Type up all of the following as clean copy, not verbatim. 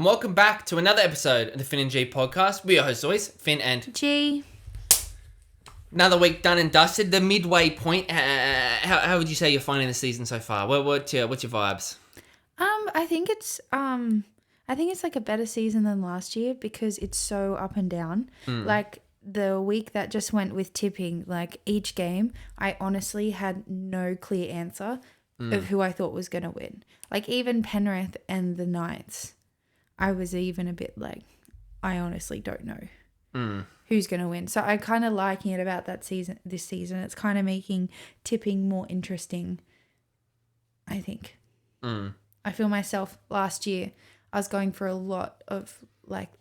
and welcome back to another episode of the Finn and G podcast. We are hosts always, Finn and G. Another week done and dusted. The midway point. How would you say you're finding the season so far? What's your vibes? I think it's like a better season than last year because it's so up and down. Like the week that just went with tipping, like each game, I honestly had no clear answer of who I thought was going to win. Like even Penrith and the Knights, I was even a bit like, I honestly don't know who's going to win. So I kind of liking it about this season. It's kind of making tipping more interesting, I think. I feel myself last year, I was going for a lot of like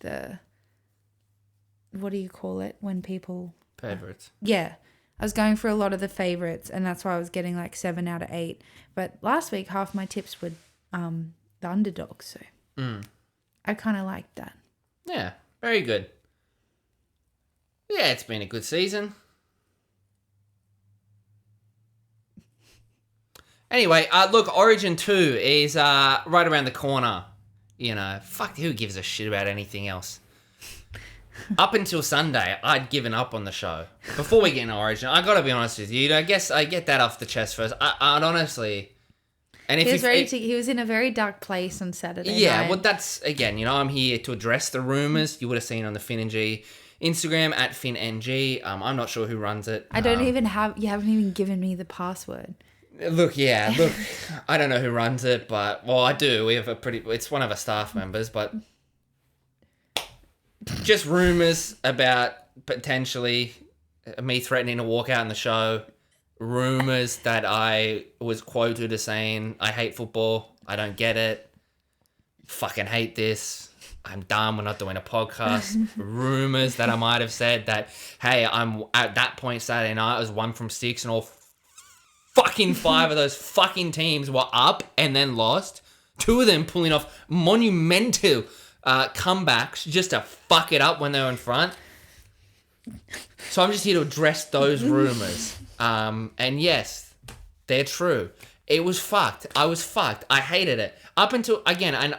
what do you call it when people... Favourites. Yeah. I was going for a lot of the favourites and that's why I was getting like 7 out of 8. But last week, half my tips were the underdogs. So I kind of liked that. Yeah, very good. Yeah, it's been a good season. Anyway, look, Origin 2 is right around the corner. You know, fuck, who gives a shit about anything else? Up until Sunday, I'd given up on the show. Before we get into Origin, I got to be honest with you. I guess I get that off the chest first. I'd honestly... And if he was in a very dark place on Saturday Yeah, night. well, that's, again, you know, I'm here to address the rumours. You would have seen on the Finn and G Instagram, at FinnNG. I'm not sure who runs it. You haven't even given me the password. Look, I don't know who runs it, but, well, I do. We have it's one of our staff members, but just rumours about potentially me threatening to walk out in the show. Rumours that I was quoted as saying, I hate football. I don't get it. Fucking hate this. I'm done. We're not doing a podcast. Rumours that I might have said that, hey, I'm at that point Saturday night, I was 1 from 6 and all fucking 5 of those fucking teams were up and then lost. 2 of them pulling off monumental comebacks just to fuck it up when they were in front. So I'm just here to address those rumours. And yes, they're true. It was fucked. I was fucked. I hated it. Up until, again, and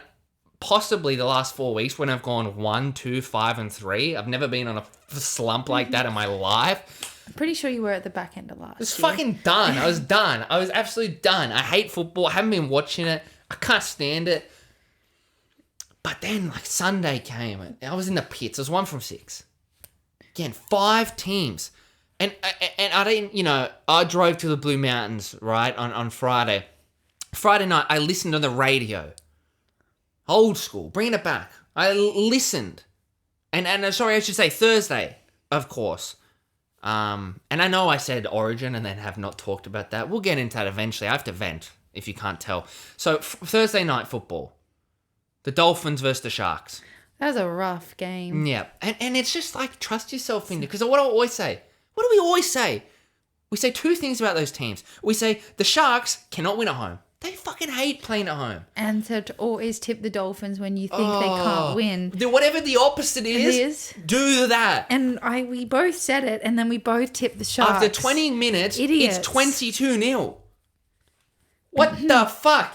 possibly the last 4 weeks when I've gone 1, 2, 5, and 3. I've never been on a slump like that in my life. I'm pretty sure you were at the back end of last year. I was fucking done. I was done. I was absolutely done. I hate football. I haven't been watching it. I can't stand it. But then, like, Sunday came. And I was in the pits. I was 1 from 6. Again, 5 teams. And I didn't, you know, I drove to the Blue Mountains, right, on Friday. Friday night, I listened on the radio. Old school, bringing it back. I listened. And sorry, I should say Thursday, of course. And I know I said Origin and then have not talked about that. We'll get into that eventually. I have to vent, if you can't tell. So, Thursday night football. The Dolphins versus the Sharks. That was a rough game. Yeah. And it's just like, trust yourself in it. Because what do I always say? What do we always say? We say 2 things about those teams. We say the Sharks cannot win at home. They fucking hate playing at home. And to always tip the Dolphins when you think they can't win. Do whatever the opposite is. Do that. And we both said it, and then we both tipped the Sharks. After 20 minutes, Idiots. It's 22-0. What the fuck?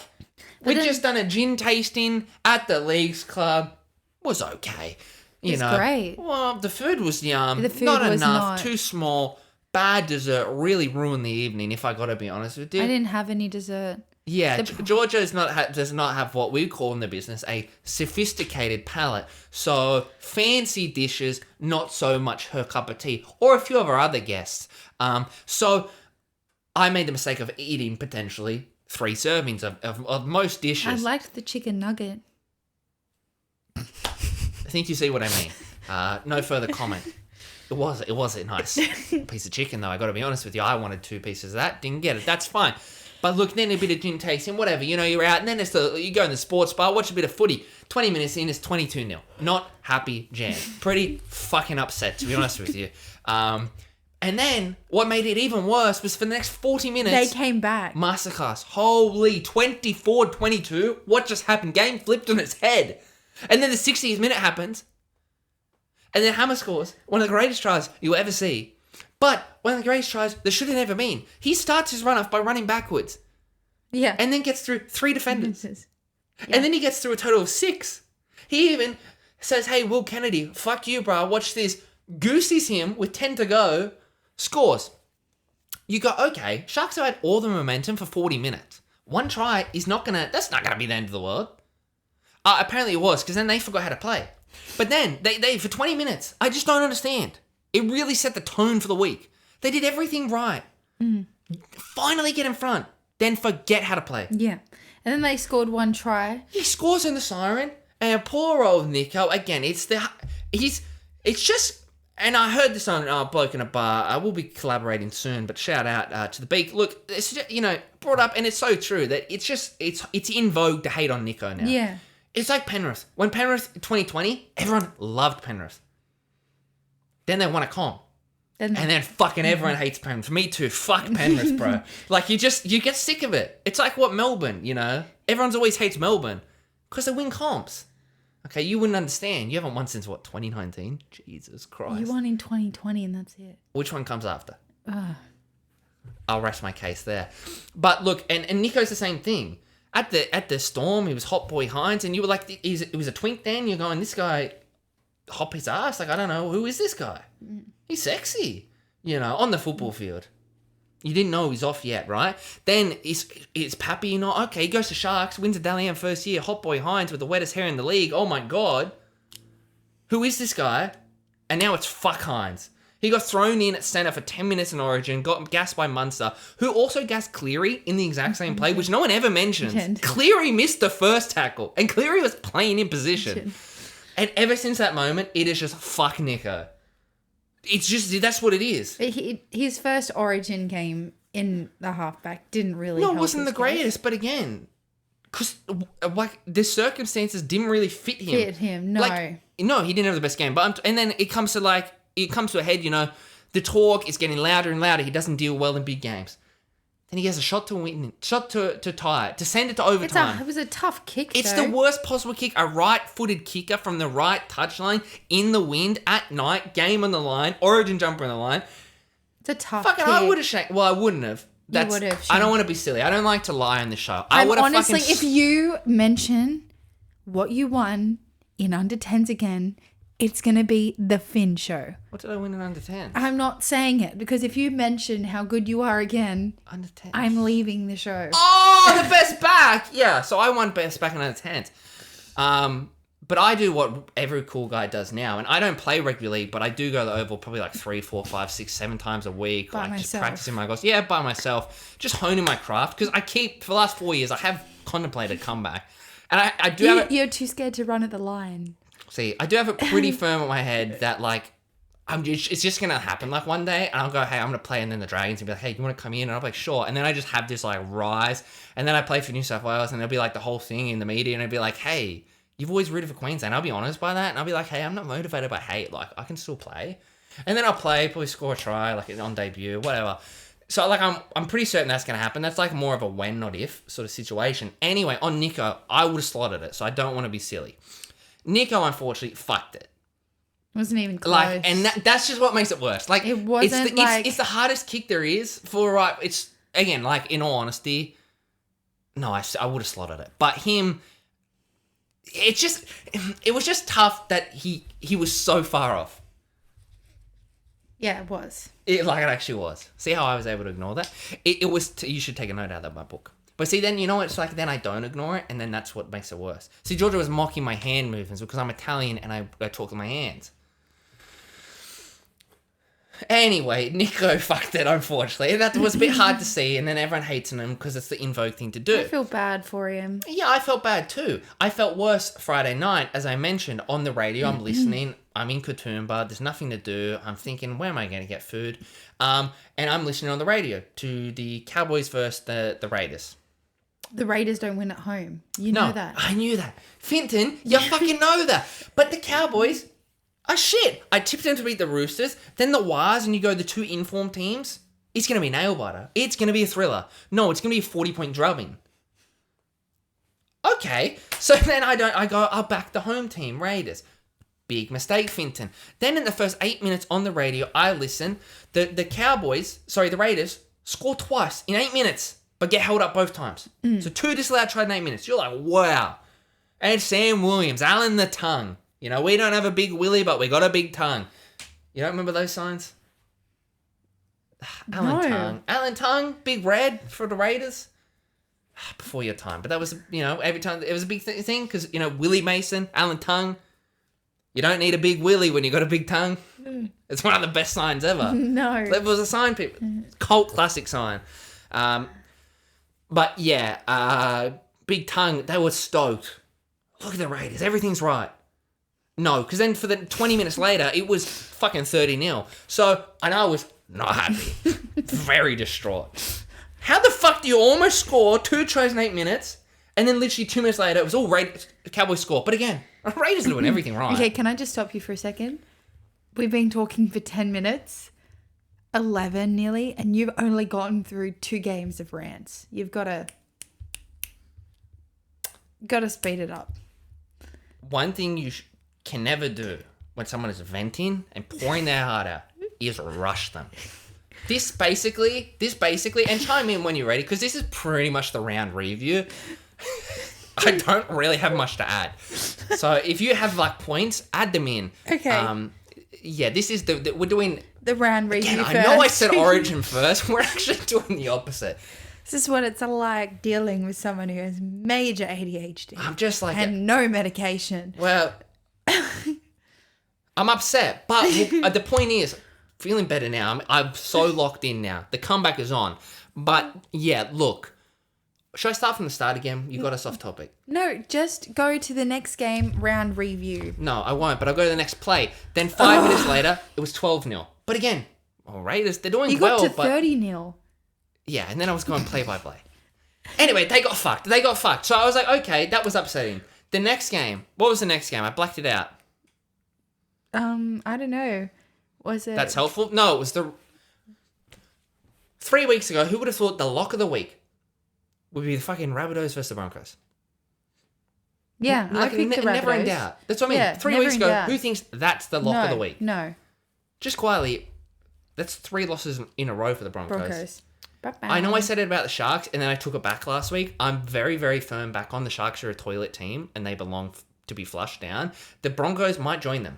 We'd just done a gin tasting at the Leagues Club. Was okay. You know, great. Well, the food was yum. The food not was enough. not. Too small. Bad dessert. Really ruined the evening, if I got to be honest with you. I didn't have any dessert. Yeah, Georgia does not have what we call in the business a sophisticated palate. So fancy dishes, not so much her cup of tea, or a few of our other guests. So I made the mistake of eating potentially 3 servings of most dishes. I liked the chicken nugget. I think you see what I mean. No further comment. It was a nice piece of chicken, though. I got to be honest with you. I wanted 2 pieces of that. Didn't get it. That's fine. But look, then a bit of gin tasting, whatever. You know, you're out, and then you go in the sports bar, watch a bit of footy. 20 minutes in, it's 22-0. Not happy jam. Pretty fucking upset, to be honest with you. And then what made it even worse was for the next 40 minutes... They came back. Masterclass. Holy, 24-22. What just happened? Game flipped on its head. And then the 60th minute happens. And then Hammer scores one of the greatest tries you'll ever see. But one of the greatest tries there should have never been. He starts his run-off by running backwards. Yeah. And then gets through 3 defenders. Yeah. And then he gets through a total of 6. He even says, hey, Will Kennedy, fuck you, bro. Watch this. Goosies him with 10 to go. Scores. You go, okay, Sharks have had all the momentum for 40 minutes. One try is that's not going to be the end of the world. Apparently it was, because then they forgot how to play. But then, they for 20 minutes, I just don't understand. It really set the tone for the week. They did everything right. Finally get in front. Then forget how to play. Yeah. And then they scored one try. He scores in the siren. And poor old Nico, again, it's just, and I heard this on Bloke in a Bar. I will be collaborating soon, but shout out to the Beak. Look, it's just, brought up, and it's so true that it's in vogue to hate on Nico now. Yeah. It's like Penrith. When Penrith 2020, everyone loved Penrith. Then they won a comp. And then fucking everyone hates Penrith. Me too. Fuck Penrith, bro. Like, you get sick of it. It's like what Melbourne, Everyone's always hates Melbourne because they win comps. Okay, you wouldn't understand. You haven't won since, 2019? Jesus Christ. You won in 2020 and that's it. Which one comes after? I'll rest my case there. But look, and Nico's the same thing. At the Storm, he was Hot Boy Hines, and you were like, it was a twink then. You're going, this guy, hop his ass. Like, I don't know, who is this guy? He's sexy, on the football field. You didn't know he's off yet, right? Then it's Pappy, okay, he goes to Sharks, wins a Dally M first year, Hot Boy Hines with the wettest hair in the league. Oh my God. Who is this guy? And now it's fuck Hines. He got thrown in at centre for 10 minutes in Origin, got gassed by Munster, who also gassed Cleary in the exact same play, which no one ever mentions. Cleary missed the first tackle, and Cleary was playing in position. And ever since that moment, it is just fuck Nico. It's just, that's what it is. His first Origin game in the halfback didn't really help. No, it wasn't the greatest, but again, because the circumstances didn't really fit him. No. No, he didn't have the best game. But and then it comes to a head, the talk is getting louder and louder. He doesn't deal well in big games. Then he has a shot to win, to tie it, to send it to overtime. It was a tough kick, It's the worst possible kick. A right-footed kicker from the right touchline in the wind at night, game on the line, Origin jumper on the line. It's a tough kick. I would have shanked. Well, I wouldn't have. You would have. I don't want to be silly. I don't like to lie on the show. Honestly, if you mention what you won in under 10s again, it's going to be the Finn show. What did I win in under 10? I'm not saying it because if you mention how good you are again, under 10, I'm leaving the show. Oh, the best back. Yeah, so I won best back in under 10s. But I do what every cool guy does now, and I don't play rugby league, but I do go to the Oval probably like 3, 4, 5, 6, 7 times a week. By myself. Just practicing my goals. Yeah, by myself. Just honing my craft because for the last 4 years, I have contemplated comeback. And I do have You're too scared to run at the line. See, I do have it pretty firm in my head that it's just gonna happen one day, and I'll go, hey, I'm gonna play, and then the Dragons will be like, hey, you want to come in? And I'll be like, sure. And then I just have this rise, and then I play for New South Wales, and there'll be the whole thing in the media, and it'll be like, hey, you've always rooted for Queensland. I'll be honest by that, and I'll be like, hey, I'm not motivated by hate. I can still play, and then I'll play, probably score a try on debut, whatever. So I'm pretty certain that's gonna happen. That's more of a when not if sort of situation. Anyway, on Nico, I would have slotted it, so I don't want to be silly. Nico, unfortunately, fucked it. Wasn't even close. And that's just what makes it worse. It wasn't it's the hardest kick there is for right. It's again, in all honesty, no, I would have slotted it. But him, it was just tough that he was so far off. Yeah, it was. It actually was. See how I was able to ignore that? It was. You should take a note out of my book. But see, then, it's then I don't ignore it, and then that's what makes it worse. See, Georgia was mocking my hand movements because I'm Italian and I talk with my hands. Anyway, Nico fucked it, unfortunately. That was a bit hard to see, and then everyone hates him because it's the in vogue thing to do. I feel bad for him. Yeah, I felt bad too. I felt worse Friday night, as I mentioned, on the radio. I'm listening. I'm in Katoomba. There's nothing to do. I'm thinking, where am I going to get food? And I'm listening on the radio to the Cowboys versus the Raiders. The Raiders don't win at home. You know that. I knew that. Fintan, you fucking know that. But the Cowboys are shit. I tipped them to beat the Roosters, then the Wires, and you go the two informed teams. It's going to be nail biter. It's going to be a thriller. No, it's going to be a 40-point drubbing. Okay. So then I'll back the home team, Raiders. Big mistake, Fintan. Then in the first 8 minutes on the radio, I listen. The Raiders score twice in 8 minutes. But get held up both times. So 2 disallowed tries in 8 minutes. You're like, wow. And Sam Williams, Alan the Tongue. You know, we don't have a big willy, but we got a big tongue. You don't remember those signs? Alan Tongue, Big Red for the Raiders. Before your time. But that was, you know, every time it was a big thing because, you know, Willie Mason, Alan Tongue. You don't need a big willy when you got a big tongue. It's one of the best signs ever. No. That was a sign, people. Cult classic sign. But yeah, big tongue, they were stoked. Look at the Raiders. Everything's right. No, because then for the 20 minutes later, it was fucking 30-0. So, and I was not happy. Very distraught. How the fuck do you almost score 2 tries in 8 minutes, and then literally 2 minutes later, it was all Cowboys score. But again, Raiders are doing everything right. Okay, can I just stop you for a second? We've been talking for 10 minutes, 11 nearly, and you've only gotten through 2 games of rants. You've got to speed it up. One thing you can never do when someone is venting and pouring their heart out is rush them. This basically, and chime in when you're ready, because this is pretty much the round review. I don't really have much to add. So if you have like points, add them in. Okay. Yeah, this is we're doing the round review again, first. I know I said origin first. We're actually doing the opposite. This is what it's like dealing with someone who has major ADHD. I'm just like... And no medication. Well, I'm upset. But the point is, feeling better now. I'm so locked in now. The comeback is on. But, yeah, look. Should I start from the start again? You got us off topic. No, just go to the next game round review. No, I won't. But I'll go to the next play. Then 5 minutes later, it was 12-0. But again, Raiders, they're doing well. You got to 30-0. Yeah, and then I was going play by play. Anyway, they got fucked. So I was like, okay, that was upsetting. The next game. What was the next game? I blacked it out. I don't know. Was it... That's helpful? No, it was 3 weeks ago, who would have thought the lock of the week would be the fucking Rabbitohs versus the Broncos? Yeah, I picked the Rabbitohs. Never in doubt. That's what I mean. Yeah, 3 weeks ago, doubt. who thinks that's the lock of the week? No. Just quietly, that's 3 losses in a row for the Broncos. Bye-bye. I know I said it about the Sharks, and then I took it back last week. I'm very, very firm back on the Sharks are a toilet team, and they belong to be flushed down. The Broncos might join them.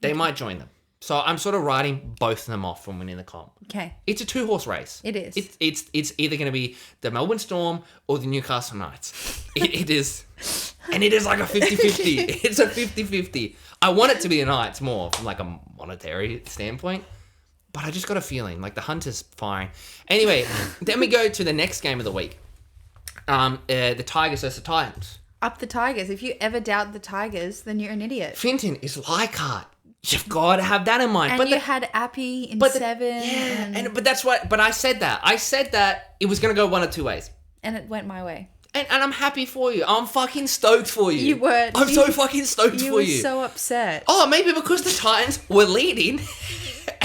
They might join them. So I'm sort of writing both of them off from winning the comp. Okay. It's a 2-horse race. It is. It's either going to be the Melbourne Storm or the Newcastle Knights. It is. And it is like a 50-50. It's a 50-50. I want it to be the Knights more from like a monetary standpoint. But I just got a feeling, like the Hunters firing. Anyway, then we go to the next game of the week. The Tigers versus the Titans. Up the Tigers. If you ever doubt the Tigers, then you're an idiot. Fintan is Leichhardt. You've got to have that in mind. And but you had Appy in 7. Yeah, but that's what. But I said that. I said that it was going to go one of 2 ways. And it went my way. And I'm happy for you. I'm fucking stoked for you. You were. I'm so fucking stoked for you. You were so upset. Oh, maybe because the Titans were leading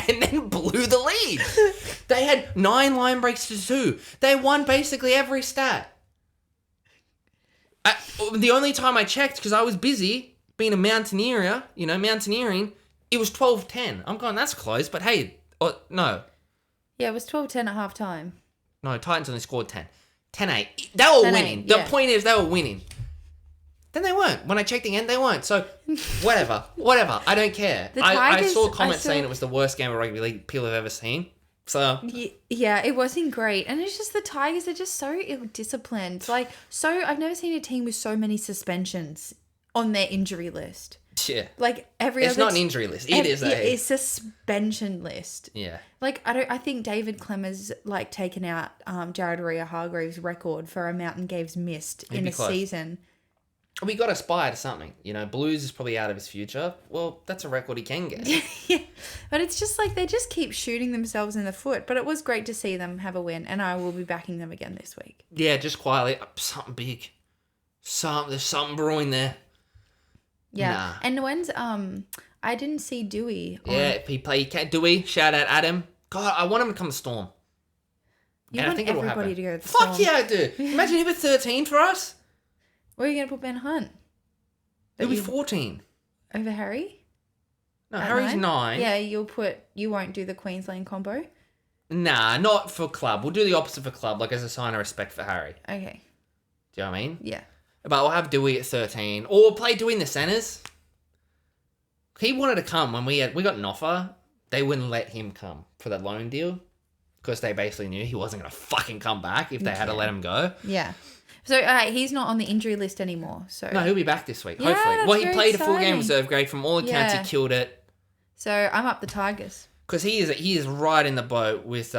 and then blew the lead. They had 9 line breaks to 2. They won basically every stat. The only time I checked, because I was busy being a mountaineering, it was 12-10. I'm going, that's close, but hey, no. Yeah, it was 12-10 at halftime. No, Titans only scored 10. 10-8. They were 10-8, winning. yeah. The point is they were winning. Then they weren't. When I checked again, they weren't. So, whatever. I don't care. I saw comments saying it was the worst game of rugby league people have ever seen. So yeah, it wasn't great. And it's just the Tigers are just so ill-disciplined. I've never seen a team with so many suspensions on their injury list. Yeah. It's not an injury list. It's a suspension list. Yeah. I think David Clemmer's taken out Jared Hargreaves' record for amount and games missed in a season. We got to aspire to something. Blues is probably out of his future. Well, that's a record he can get. Yeah. But it's just they just keep shooting themselves in the foot. But it was great to see them have a win, and I will be backing them again this week. Yeah, just quietly. Something big. There's something brewing there. Yeah. Nah. And when's I didn't see Dewey. Yeah, if he can't Dewey. Shout out Adam. God, I want him to come to Storm. You want everybody to go to the Storm. Fuck yeah, I do. Imagine him at 13 for us. Where are you going to put Ben Hunt? He'll be 14. Over Harry? No, Harry's 9. Yeah, you won't do the Queensland combo? Nah, not for club. We'll do the opposite for club, as a sign of respect for Harry. Okay. Do you know what I mean? Yeah. But we'll have Dewey at 13. Or we'll play Dewey in the centres. He wanted to come when we got an offer. They wouldn't let him come for that loan deal. Because they basically knew he wasn't going to fucking come back if they had to let him go. Yeah. So he's not on the injury list anymore. So no, he'll be back this week, yeah, hopefully. Well, he very played a full game exciting. reserve grade. From all accounts, he killed it. So I'm up the Tigers. Because he is right in the boat with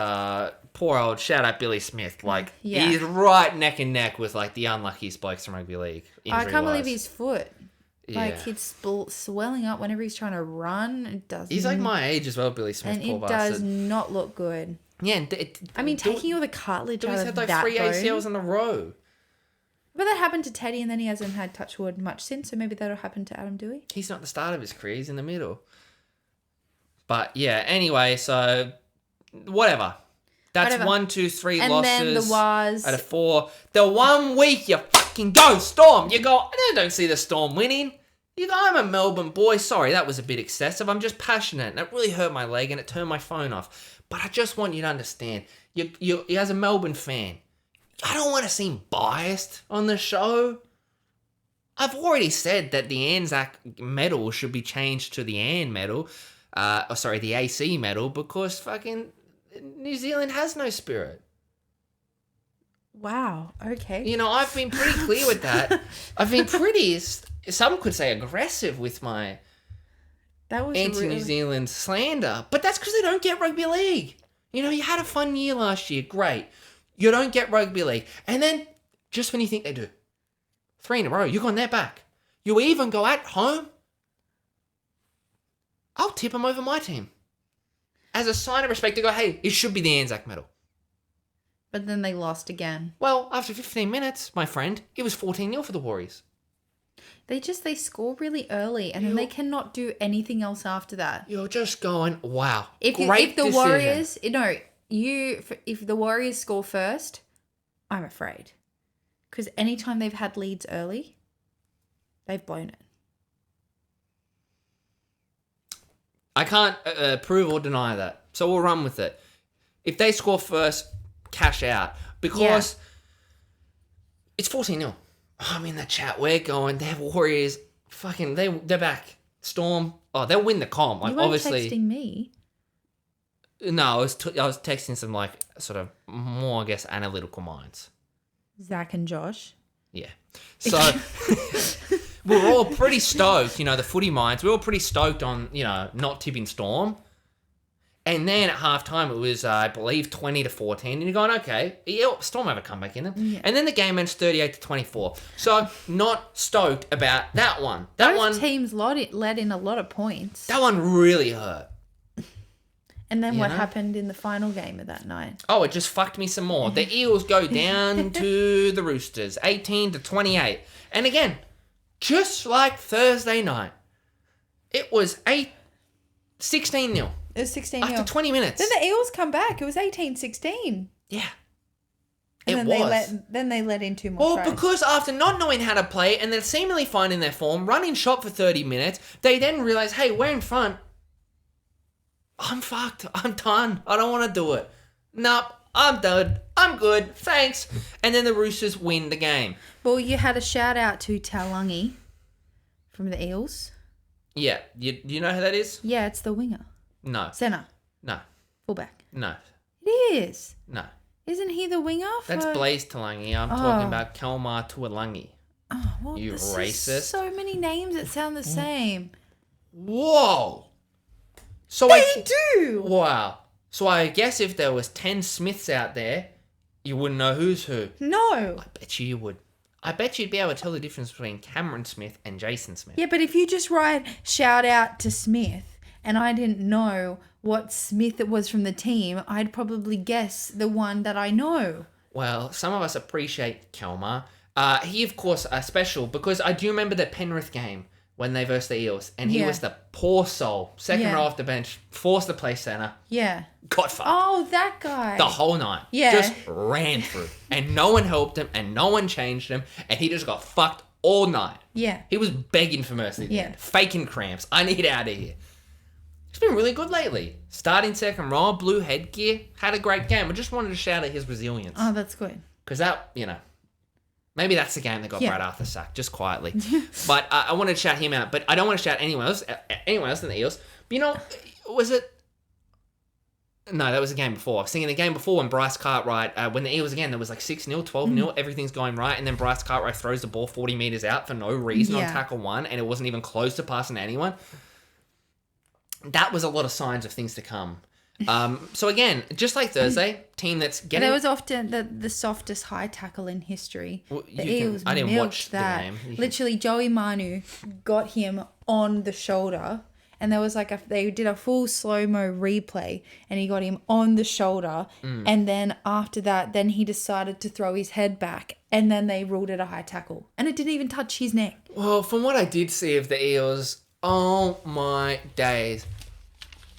poor old shout out Billy Smith. Like he's right neck and neck with like the unluckiest blokes in rugby league. I can't believe his foot. Like Yeah. it's swelling up whenever he's trying to run. It doesn't. He's like my age as well, Billy Smith. And poor it bastard. does not look good. Yeah, and taking all the cartilage out He's of had like that 3 bone. ACLs in a row. But that happened to Teddy, and then he hasn't had touch wood much since. So maybe that'll happen to Adam Dewey. He's not the start of his career. He's in the middle. But yeah, anyway, so whatever. That's Whatever. 1, 2, 3 And losses. then the Waz. Out of 4. The 1 week you fucking go Storm. You go. I don't see the Storm winning. You go. I'm a Melbourne boy. Sorry, that was a bit excessive. I'm just passionate, and it really hurt my leg, and it turned my phone off. But I just want you to understand. You as a Melbourne fan, I don't want to seem biased on the show. I've already said that the Anzac medal should be changed to the Ann medal. The AC medal, because fucking New Zealand has no spirit. Wow. Okay. You know, I've been pretty clear with that. I've been pretty, some could say aggressive with my That was anti-New Zealand slander. But that's because they don't get rugby league. You know, you had a fun year last year. Great. You don't get rugby league. And then, just when you think they do, 3 in a row, you're on their back. You even go at home. I'll tip them over my team. As a sign of respect, to go, hey, it should be the Anzac medal. But then they lost again. Well, after 15 minutes, my friend, it was 14-0 for the Warriors. They score really early, and then they cannot do anything else after that. You're just going, wow. If the decision. Warriors, if the Warriors score first, I'm afraid, because anytime they've had leads early, they've blown it. I can't prove or deny that, so we'll run with it. If they score first, cash out, because it's 14-0. I'm in the chat. We're going. They're Warriors. Fucking, they're back. Storm. Oh, they'll win the comp. Like, You weren't obviously. texting me. No, I was texting some like sort of more, I guess, analytical minds. Zach and Josh. Yeah. So we were all pretty stoked. You know, the footy minds. We were all pretty stoked on not tipping Storm. And then at halftime, it was, I believe, 20-14. And you're going, okay, Storm have a comeback in them. Yeah. And then the game ends 38-24. So not stoked about that one. Both teams led in a lot of points. That one really hurt. And then what happened in the final game of that night? Oh, it just fucked me some more. The Eels go down to the Roosters, 18-28. And again, just like Thursday night, it was 16-0. It was 16-0. After 20 minutes. Then the Eels come back. It was 18-16. Yeah. And then they let in 2 more tries. Well, because after not knowing how to play and then seemingly finding their form, running shot for 30 minutes, they then realise, hey, we're in front. I'm fucked. I'm done. I don't want to do it. Nope. I'm done. I'm good. Thanks. And then the Roosters win the game. Well, you had a shout out to Taulagi from the Eels. Yeah. You know who that is? Yeah, it's the winger. No. Centre. No. Fullback. No. It is. No. Isn't he the winger? That's Blaze Talangi. I'm talking about Kelmar Tuolangi. Oh, well, You this racist. Is so many names that sound the same. Whoa. So They do. Wow. So I guess if there was 10 Smiths out there, you wouldn't know who's who. No. I bet you would. I bet you'd be able to tell the difference between Cameron Smith and Jason Smith. Yeah, but if you just write shout out to Smith and I didn't know what Smith it was from the team, I'd probably guess the one that I know. Well, some of us appreciate Kelmar. He, of course, are special because I do remember the Penrith game when they versed the Eels, and he was the poor soul, second row off the bench, forced to play centre. Yeah. Got fucked. Oh, that guy. The whole night. Yeah. Just ran through. And no one helped him, and no one changed him, and he just got fucked all night. Yeah. He was begging for mercy. Yeah. Faking cramps. I need out of here. He's been really good lately. Starting second row, blue headgear, had a great game. I just wanted to shout at his resilience. Oh, that's good. Because that, Maybe that's the game that got Yeah. Brad Arthur sacked, just quietly. But I want to shout him out. But I don't want to shout anyone else than the Eels. But, you know, was it... No, that was the game before. I was thinking the game before when Bryce Cartwright, when the Eels again, there was like 6-0, 12-0, everything's going right, and then Bryce Cartwright throws the ball 40 metres out for no reason on tackle 1, and it wasn't even close to passing to anyone. That was a lot of signs of things to come. So again, just like Thursday, team that's getting... There was often the softest high tackle in history. Well, The Eels I didn't watch that. the game. Literally, Joey Manu got him on the shoulder. And there was like they did a full slow-mo replay and he got him on the shoulder. And then after that, then he decided to throw his head back and then they ruled it a high tackle. And it didn't even touch his neck. Well, from what I did see of the Eels, oh my days.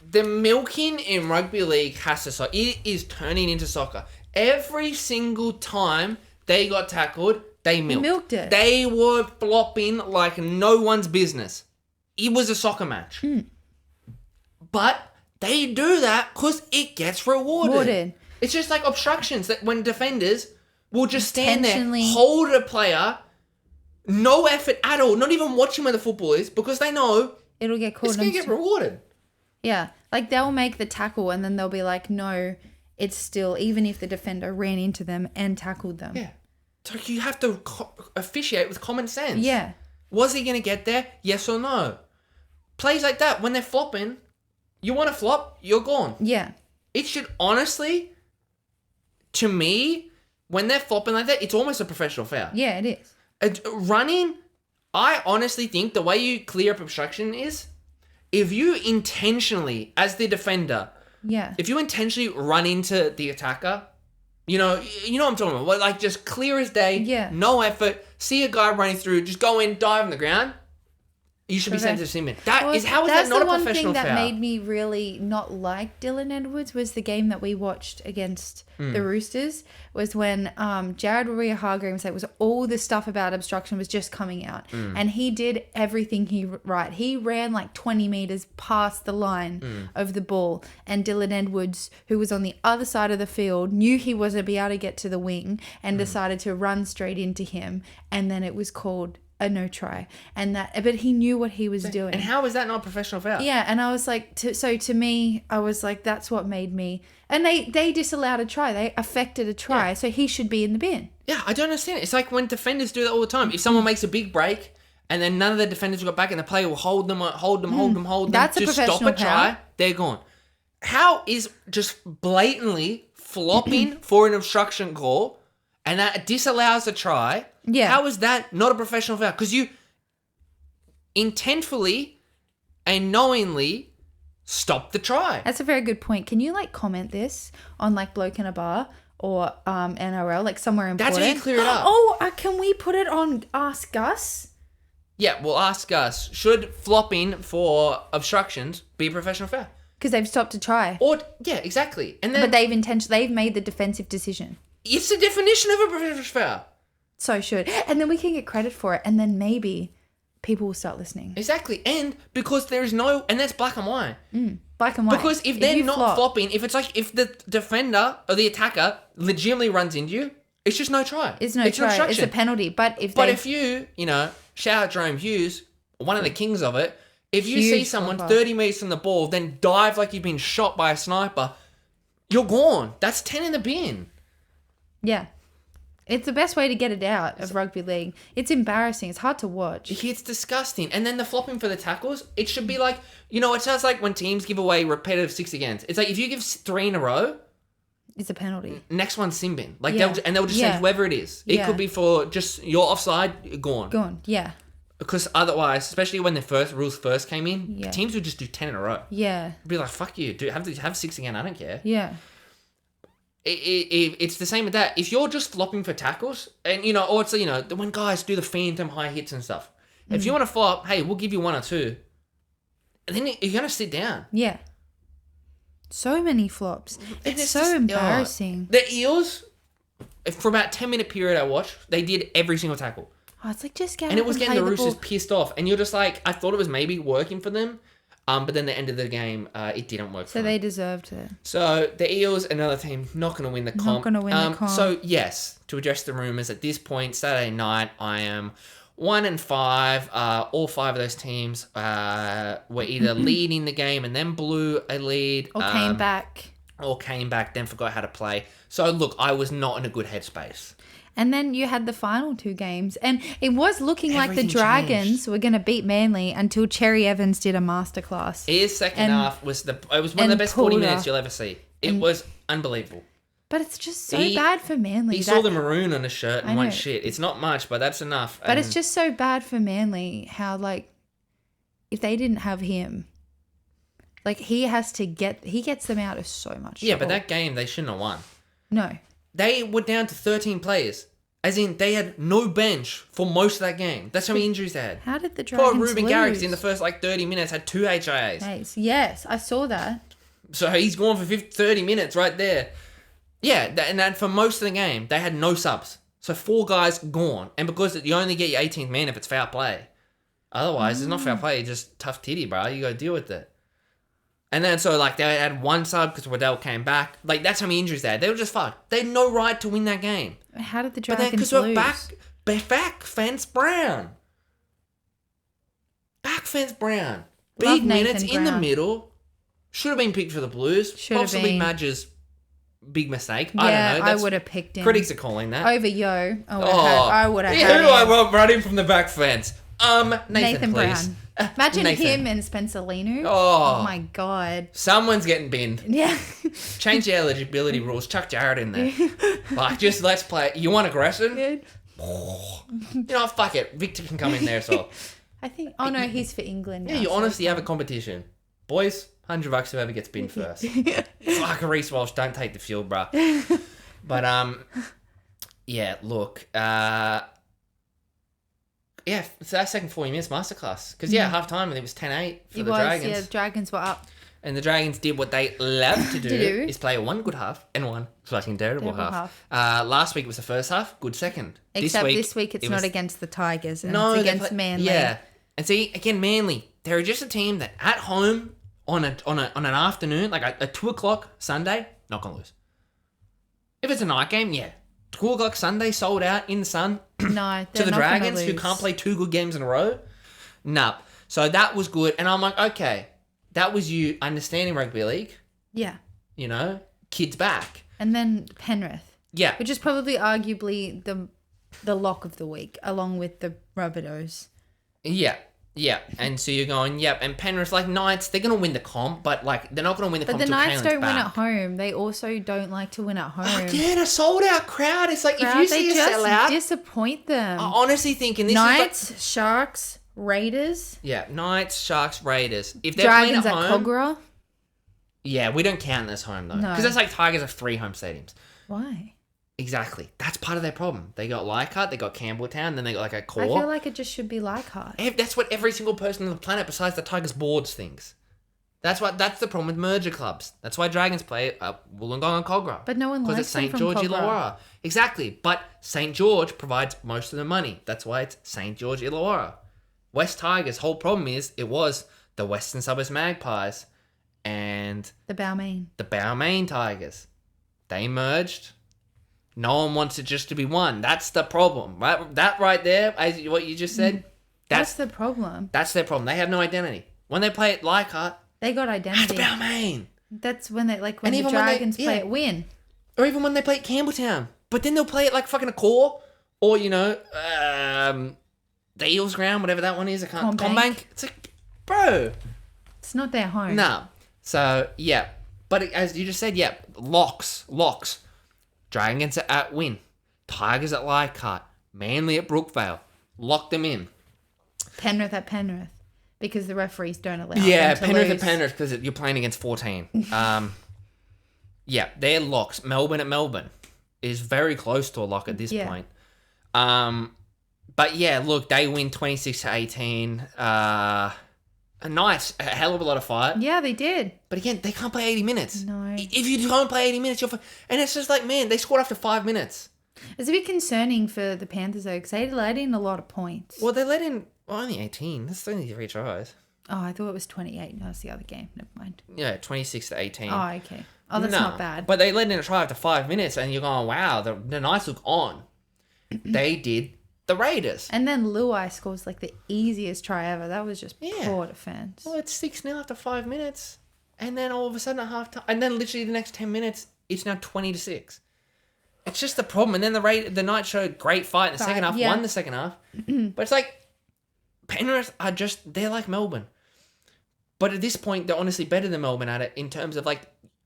The milking in rugby league has to stop. It is turning into soccer. Every single time they got tackled, they milked it. They were flopping like no one's business. It was a soccer match. But they do that because it gets rewarded. It's just like obstructions that when defenders will just stand there, hold a player, no effort at all, not even watching where the football is because they know it'll get caught. It's going to get rewarded. Yeah. Like they'll make the tackle and then they'll be like, no, it's still, even if the defender ran into them and tackled them. Yeah. So you have to officiate with common sense. Yeah. Was he going to get there? Yes or no? Plays like that, when they're flopping, you want to flop, you're gone. Yeah. It should honestly, to me, when they're flopping like that, it's almost a professional foul. Yeah, it is. Running, I honestly think the way you clear up obstruction is, if you intentionally, as the defender, if you intentionally run into the attacker, you know what I'm talking about. Like just clear as day, no effort, see a guy running through, just go in, dive on the ground. You should be sent to Simon. How is that not a professional foul? That's the one thing that made me really not like Dylan Edwards was the game that we watched against the Roosters was when Jared Warrior-Hargreaves, it was all the stuff about obstruction was just coming out. And he did everything right. He ran like 20 metres past the line of the ball. And Dylan Edwards, who was on the other side of the field, knew he wasn't be able to get to the wing and decided to run straight into him. And then it was called a no try, but he knew what he was doing. And how is that not a professional foul? Yeah, and I was like, to me, I was like, that's what made me. And they disallowed a try. They affected a try, so he should be in the bin. Yeah, I don't understand. It's like when defenders do that all the time. If someone makes a big break and then none of the defenders got back and the player will hold them, That's to a stop professional a try, they're gone. How is just blatantly flopping for an obstruction call and that disallows a try? Yeah. How is that not a professional foul? Because you intentfully and knowingly stop the try. That's a very good point. Can you like comment this on like Bloke in a Bar or NRL, like somewhere important? That's how you clear it up. Oh, can we put it on Ask Us? Yeah, well, ask us. Should flopping for obstructions be a professional foul? Because they've stopped a try. Or yeah, exactly. And then, but they've made the defensive decision. It's the definition of a professional foul. So should. And then we can get credit for it. And then maybe people will start listening. Exactly. And because there is no... And that's black and white. Black and white. Because if they're not flopping, if it's like... If the defender or the attacker legitimately runs into you, it's just no try. It's no try. It's a penalty. But if you, shout out Jerome Hughes, one of the kings of it, if you see someone 30 metres from the ball, then dive like you've been shot by a sniper, you're gone. That's 10 in the bin. Yeah. It's the best way to get it out of rugby league. It's embarrassing. It's hard to watch. It's disgusting. And then the flopping for the tackles, it should be like, it sounds like when teams give away repetitive 6 against. It's like if you give 3 in a row, it's a penalty. Next one's sin bin. Like they'll just say whoever it is. It could be for just your offside, gone. Gone, yeah. Because otherwise, especially when the rules first came in, teams would just do 10 in a row. Yeah. It'd be like, fuck you, dude, have 6 again, I don't care. Yeah. It's the same with that. If you're just flopping for tackles, and or it's when guys do the phantom high hits and stuff. If you want to flop, hey, we'll give you 1 or 2. And then you're gonna sit down. Yeah. So many flops. It's so embarrassing. The Eels, for about 10-minute period I watched, they did every single tackle. Oh, it's like just get and it was getting the Roosters pissed off. And you're just like, I thought it was maybe working for them. But then the end of the game, it didn't work for So them. they deserved it. So the Eels, another team, not going to win the comp. gonna win the comp. So yes, to address the rumours, at this point, Saturday night, I am 1-5. All 5 of those teams were either leading the game and then blew a lead. Or came back. Or came back, then forgot how to play. So look, I was not in a good headspace. And then you had the final 2 games. And it was looking like the Everything Dragons changed. were going to beat Manly until Cherry Evans did a masterclass. His second And- half was it was one of the and best 40 Porter. minutes you'll ever see. It was unbelievable. But it's just so He- bad for Manly. He that- saw the maroon on his shirt I and went, know. shit, it's not much, but that's enough. But it's just so bad for Manly how, like, if they didn't have him, like, he gets them out of so much Yeah, but trouble. that game, they shouldn't have won. No. They were down to 13 players. As in, they had no bench for most of that game. That's how many injuries they had. How did the Poor Dragons Ruben lose? Garrix in the first, 30 minutes had 2 HIAs. Yes, I saw that. So he's gone for 30 minutes right there. Yeah, and that for most of the game, they had no subs. So 4 guys gone. And because you only get your 18th man if it's foul play. Otherwise, it's not foul play. It's just tough titty, bro. You got to deal with it. And then, so, they had 1 sub because Waddell came back. That's how many injuries they had. They were just fucked. They had no right to win that game. How did the But then, Dragons because lose? we're back fence Brown. Back fence Brown. Love Big minutes Nathan in the Brown. middle. Should have been picked for the Blues. Should have Possibly been. Madge's big mistake. Yeah, I don't know. I That's, would have picked him. critics are calling that. Over Yo. I would have yeah, had who do I him. want running from the back fence? Nathan please. Brown. Imagine Nathan. him and Spencer Lenu. Oh. My God. Someone's getting binned. Yeah. Change the eligibility rules. Chuck Jarrett in there. Just let's play. You want aggression? Good. You know, fuck it. Victor can come in there as well. I think. Oh no, he's for England. Yeah, now, you so honestly it's have a competition. Boys, $100 whoever gets binned first. Fuck, Reece Walsh, don't take the field, bruh. But, yeah, look, yeah, so that second 40 minutes masterclass. Because, half time, it was 10-8 for It the was. Dragons. Yeah, the Dragons were up. And the Dragons did what they love to do, To do. is play 1 good half and 1 fucking terrible Terrible half. Last week was the first half, good second. Except this week it's it not was- against the Tigers. And No, it's they against play- Manly. Yeah, and see again, Manly. They're just a team that at home on an afternoon, like a 2:00 Sunday, not gonna lose. If it's a night game, yeah, 2:00 Sunday sold out in the sun No, to they're the not gonna Dragons who lose. can't play 2 good games in a row. Nah, so that was good, and I'm like, okay, that was you understanding rugby league. Yeah, You know, kids back. and then Penrith, Yeah, which is probably arguably the lock of the week, along with the Rabbitohs. Yeah, and so you're going, yep, and Penrith, Knights, they're going to win the comp, but, they're not going to win the But comp the till Knights Kalen's don't win back. at home. They also don't like to win at home. Again, a sold-out crowd. It's like, if Crowd, you they see a just sellout, disappoint them. I honestly think, and this Knights, Sharks, Raiders, Knights, Sharks, Raiders. If they're playing Dragons at at home, Cogra. yeah, we don't count this home, though. No. Because that's like Tigers have 3 home stadiums. Why? Exactly. That's part of their problem. They got Leichhardt, they got Campbelltown, then they got, a core. I feel like it just should be Leichhardt. That's what every single person on the planet besides the Tigers boards thinks. That's the problem with merger clubs. That's why Dragons play Wollongong and Cogra. But no one because likes it's them St. from George Cogra. Illawarra. Exactly. But St. George provides most of the money. That's why it's St. George Illawarra. West Tigers' whole problem is it was the Western Suburbs Magpies and The Balmain. the Balmain Tigers. They merged. No one wants it just to be one. That's the problem. Right? That right there, as what you just said, That's the problem. that's their problem. They have no identity. When they play at Leichhardt, They got that's identity. Balmain. That's when they when And the even when they- Dragons play yeah. at Win. Or even when they play at Campbelltown. But then they'll play it like fucking a core. Or, the Eels ground, whatever that one is. I can't. Combank. Combank. It's like, bro. It's not their home. No. So, yeah. But as you just said, yeah. Locks. Dragons at Win. Tigers at Leichhardt. Manly at Brookvale. Lock them in. Penrith at Penrith. Because the referees don't allow Yeah, them to Penrith lose. at Penrith because you're playing against 14. Yeah, they're locks. Melbourne at Melbourne is very close to a lock at this Yeah. point. But yeah, look, they win 26-18. Nice, a hell of a lot of fight. Yeah, they did. But again, they can't play 80 minutes. No. If you don't play 80 minutes, and it's just like, man, they scored after 5 minutes. It's a bit concerning for the Panthers though, because they let in a lot of points. Well, they let in only 18. That's only 3 tries. Oh, I thought it was 28. No, it's the other game. Never mind. Yeah, 26-18. Oh, okay. Oh, that's not bad. But they let in a try after 5 minutes, and you're going, wow, the Knights look on. They did the Raiders. And then Luai scores like the easiest try ever. That was just poor defense. Well, it's 6-0 after 5 minutes. And then all of a sudden at halftime, and then literally the next 10 minutes, it's now 20-6. It's just the problem. And then the Knights showed great fight in the second half, won the second half. But it's like, Penrith are they're like Melbourne. But at this point, they're honestly better than Melbourne at it in terms of like,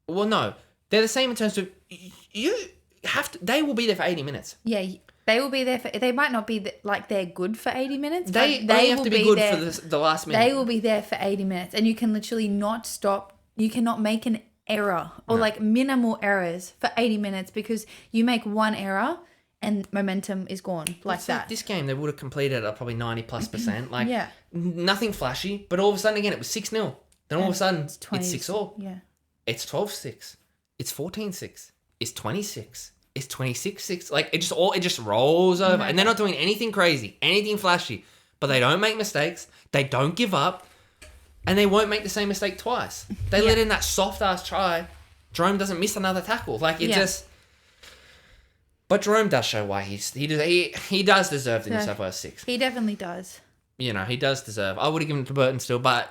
well, no, they're the same in terms of they will be there for 80 minutes. Yeah, they will be there for, they might not be like they're good for 80 minutes. They have to be good for the last minute. They will be there for 80 minutes and you can literally not stop. You cannot make an error or like minimal errors for 80 minutes because you make one error and momentum is gone like that. This game, they would have completed at probably 90+%. Like, nothing flashy, but all of a sudden, again, it was 6-0. Then all of a sudden, it's 6-all. Yeah. It's 12-6. It's 14-6. It's 26. It's 26-6. Like, it just rolls over. And they're not doing anything crazy, anything flashy. But they don't make mistakes. They don't give up. And they won't make the same mistake twice. They let in that soft-ass try. Jerome doesn't miss another tackle. Like, it just... But Jerome does show why he does deserve the New South Wales 6. He definitely does. You know, he does deserve. I would have given it to Burton still, but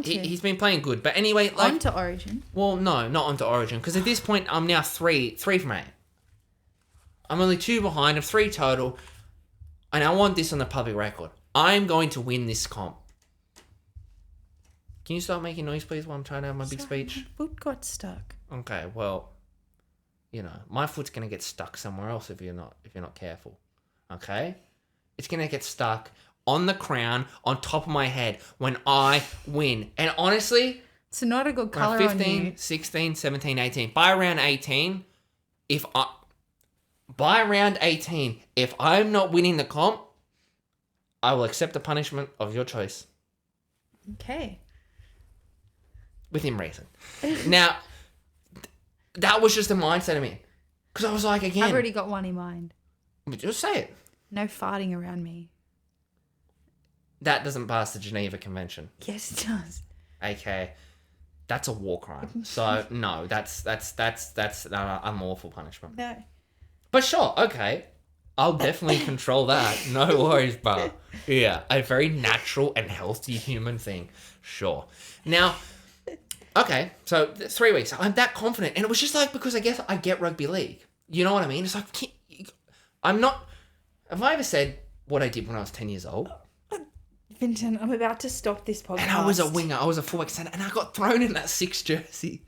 he's been playing good. But anyway, like, onto Origin. Well, no, not onto Origin, because at this point I'm now three from 8. I'm only 2 behind of 3 total, and I want this on the public record. I'm going to win this comp. Can you stop making noise, please, while I'm trying to have my big speech? My foot got stuck. Okay, well. You know, my foot's gonna get stuck somewhere else if you're not careful. Okay? It's gonna get stuck on the crown on top of my head when I win. And honestly, it's not a good color 15, on you. 16, 17, 18. By round 18, if I'm not winning the comp, I will accept the punishment of your choice. Okay. Within reason. Now, that was just the mindset of me. Because I was like, again... I've already got one in mind. Just say it. No farting around me. That doesn't pass the Geneva Convention. Yes, it does. Okay. That's a war crime. So, no, that's an unlawful punishment. No. But sure, okay. I'll definitely control that. No worries, bro. Yeah, a very natural and healthy human thing. Sure. Now... Okay, so 3 weeks. I'm that confident. And it was just like, because I guess I get rugby league. You know what I mean? It's like, I'm not... Have I ever said what I did when I was 10 years old? Fintan, I'm about to stop this podcast. And I was a winger. I was a fullback centre. And I got thrown in that 6 jersey.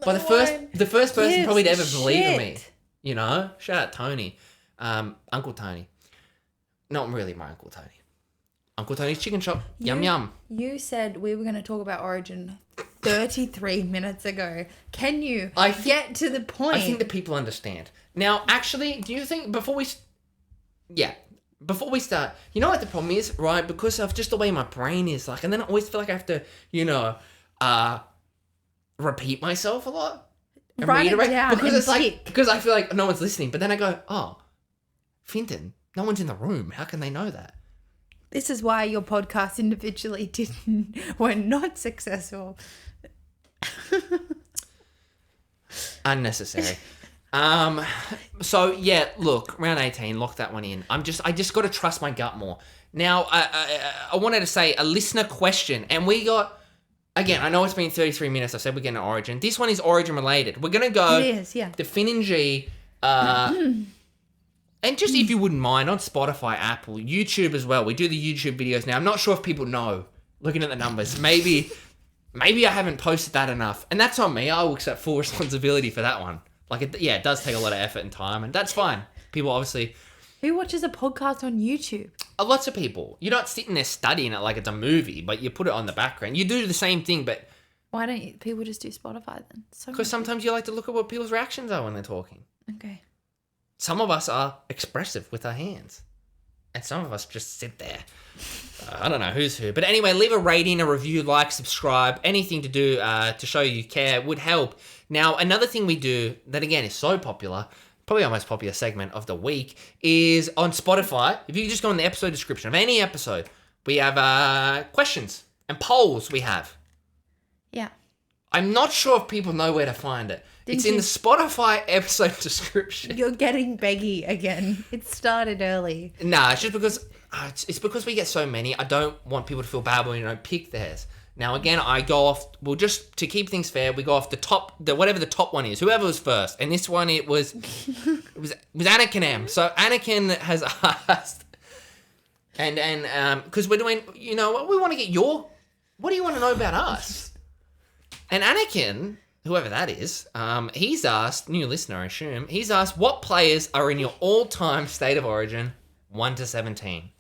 By the first person probably to ever believe in me. You know? Shout out Tony. Uncle Tony. Not really my Uncle Tony. Uncle Tony's Chicken Shop. Yum, yum. You said we were going to talk about Origin 33 minutes ago. Can you get to the point? I think the people understand. Now, actually, do you think before we start, you know what the problem is, right? Because of just the way my brain is, like, and then I always feel like I have to, you know, repeat myself a lot. And write it down because and it's like, because I feel like no one's listening. But then I go, oh, Fintan, no one's in the room. How can they know that? This is why your podcasts individually were not successful. Unnecessary. So yeah, look, round 18, lock that one in. I just got to trust my gut more. Now, I wanted to say a listener question, and we got, again, I know it's been 33 minutes. I said we're getting to Origin. This one is Origin related. We're gonna go. It is, yeah. The Fin and G. And just if you wouldn't mind, on Spotify, Apple, YouTube as well. We do the YouTube videos now. I'm not sure if people know, looking at the numbers. Maybe I haven't posted that enough. And that's on me. I will accept full responsibility for that one. Like, it does take a lot of effort and time. And that's fine. People obviously... Who watches a podcast on YouTube? Lots of people. You're not sitting there studying it like it's a movie, but you put it on the background. You do the same thing, but... Why don't people just do Spotify then? Because sometimes you like to look at what people's reactions are when they're talking. Okay. Some of us are expressive with our hands. And some of us just sit there. I don't know who's who. But anyway, leave a rating, a review, like, subscribe. Anything to do to show you care would help. Now, another thing we do that, again, is so popular, probably our most popular segment of the week, is on Spotify. If you just go in the episode description of any episode, we have questions and polls we have. Yeah. I'm not sure if people know where to find it. It's in the Spotify episode description. You're getting beggy again. It started early. Nah, it's just because it's because we get so many. I don't want people to feel bad when we don't pick theirs. Now again, I go off. Well, just to keep things fair, we go off the top, whatever the top one is, whoever was first. And this one, it was Anakin M. So Anakin has asked, and because we're doing, we want to get what do you want to know about us? And Anakin, whoever that is, he's asked, new listener, I assume, he's asked what players are in your all-time state of origin, 1 to 17.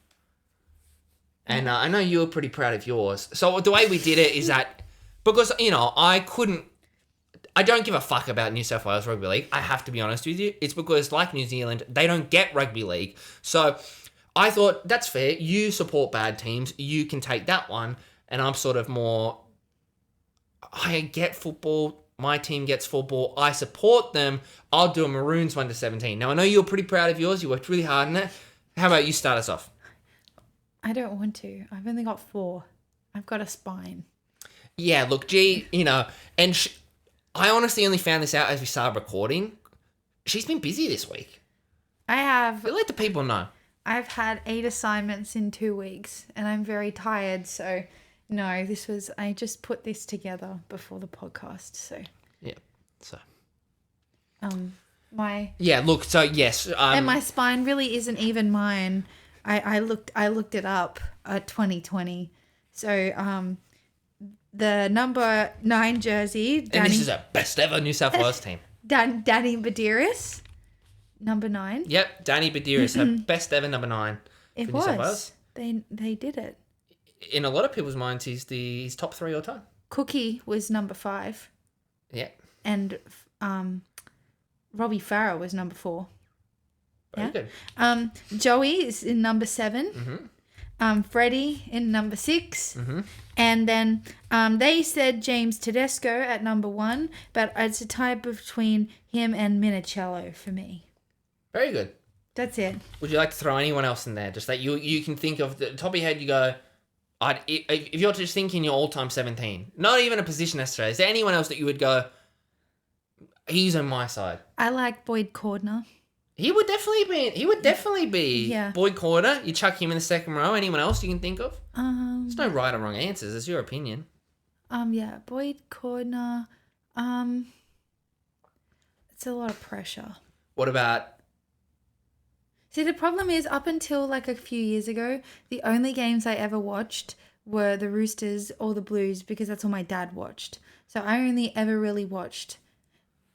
And I know you were pretty proud of yours. So the way we did it is that, because, I don't give a fuck about New South Wales Rugby League. I have to be honest with you. It's because, like New Zealand, they don't get rugby league. So I thought, that's fair. You support bad teams. You can take that one. And I'm sort of more, I get football. My team gets football. I support them. I'll do a Maroons 1 to 17. Now, I know you're pretty proud of yours. You worked really hard on it. How about you start us off? I don't want to. I've only got 4. I've got a spine. Yeah, look, and I honestly only found this out as we started recording. She's been busy this week. I'll let the people know. I've had 8 assignments in 2 weeks, and I'm very tired, so no, I just put this together before the podcast, so. Yeah, so. Yeah, look, so yes. And my spine really isn't even mine. I looked it up at 2020. So the number 9 jersey, Danny, and this is our best ever New South Wales team. Danny Badiris, number 9. Yep, Danny Badiris, her best ever number 9. It was. New South Wales. They did it. In a lot of people's minds, he's top 3 all time. Cookie was number 5. Yeah. And Robbie Farah was number 4. Very good. Joey is in number 7. Mm-hmm. Freddie in number 6. Mm-hmm. And then they said James Tedesco at number 1, but it's a tie between him and Minicello for me. Very good. That's it. Would you like to throw anyone else in there? Just that you can think of the top of your head, you go, if you're just thinking your all-time 17, not even a position necessarily, is there anyone else that you would go, he's on my side? I like Boyd Cordner. He would definitely be Boyd Cordner. You chuck him in the second row. Anyone else you can think of? There's no right or wrong answers. It's your opinion. Yeah, Boyd Cordner. It's a lot of pressure. What about? See, the problem is, up until like a few years ago, the only games I ever watched were the Roosters or the Blues because that's all my dad watched. So I only ever really watched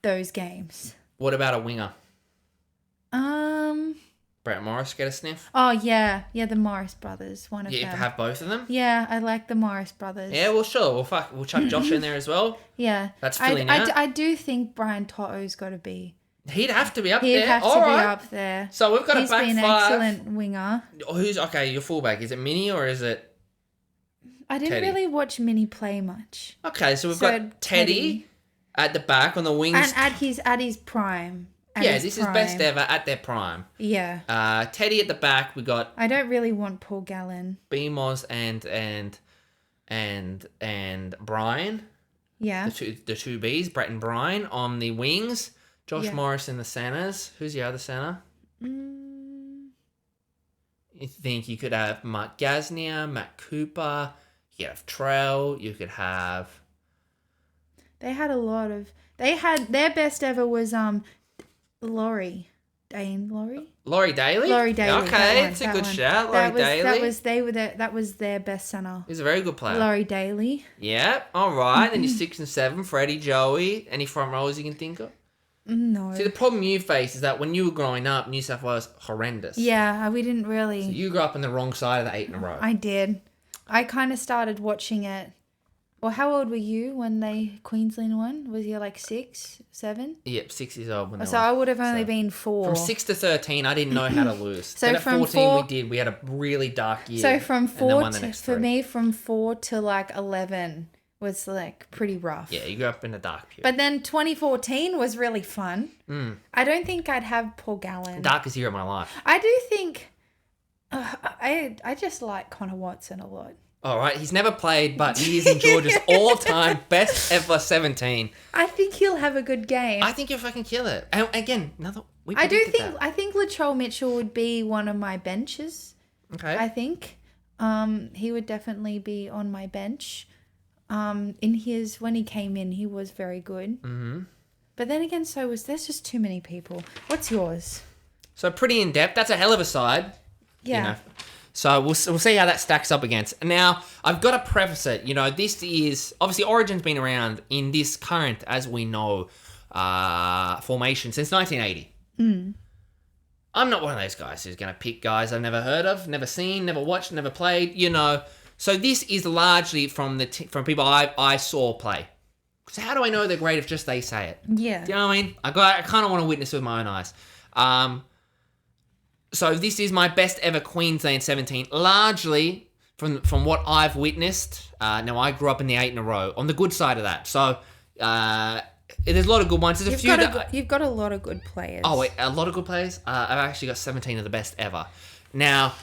those games. What about a winger? Brett Morris get a sniff? Oh, yeah. Yeah, the Morris brothers. One of them. You have both of them? Yeah, I like the Morris brothers. Yeah, well, sure. We'll chuck Josh in there as well. Yeah. That's filling out. I do think Brian To'o's got to be. He'd have to be up there. He'd have to be up there. So we've got a back 5. He's been an excellent winger. Okay, your fullback? Is it Mini or is it I didn't Teddy? Really watch Mini play much. Okay, so we've got Teddy at the back on the wings. And at his prime. This is best ever at their prime. Yeah. Teddy at the back. We got. I don't really want Paul Gallen. BMOS and Brian. Yeah. The two Bs, Brett and Brian on the wings. Josh Morris in the centers. Who's the other center? You think you could have Mark Gasnier, Matt Cooper. You could have Trell. You could have. They had a lot of. They had their best ever was Laurie Daly. Laurie Daly? Laurie Daly. Okay, it's a good shout. Laurie Daly. That was their best centre. He's a very good player. Laurie Daly. Yeah, all right. Then you're 6 and 7. Freddie, Joey. Any front rowers you can think of? No. See, the problem you face is that when you were growing up, New South Wales horrendous. Yeah, we didn't really. So you grew up on the wrong side of the 8 in a row. I did. I kind of started watching it. Well, how old were you when Queensland won? Was you like 6, 7? Yep, 6 years old when they won. So I would have only been 4. From 6 to 13, I didn't know how to lose. So then at from 14, 4, we did. We had a really dark year. So from 4 to, for me, from 4 to like 11 was like pretty rough. Yeah, you grew up in a dark period. But then 2014 was really fun. I don't think I'd have Paul Gallen. Darkest year of my life. I do think I just like Connor Watson a lot. All right, he's never played, but he is in Georgia's all-time best ever 17. I think he'll have a good game. I think he'll fucking kill it. And again, we I do predicted think that. I think Latrell Mitchell would be one of my benches. Okay. I think he would definitely be on my bench. When he came in, he was very good. Mm-hmm. But then again, there's just too many people. What's yours? So pretty in depth. That's a hell of a side. Yeah. You know. So we'll see how that stacks up against. Now, I've got to preface it. You know, this is... Obviously, Origin's been around in this current, as we know, formation since 1980. I'm not one of those guys who's going to pick guys I've never heard of, never seen, never watched, never played, you know. So this is largely from people I saw play. So how do I know they're great if just they say it? Yeah. Do you know what I mean? I kind of want to witness it with my own eyes. So this is my best ever Queensland 17, largely from what I've witnessed. Now, I grew up in the 8 in a row, on the good side of that. So there's a lot of good ones. There's You've got a lot of good players. Oh, wait, a lot of good players? I've actually got 17 of the best ever. Now,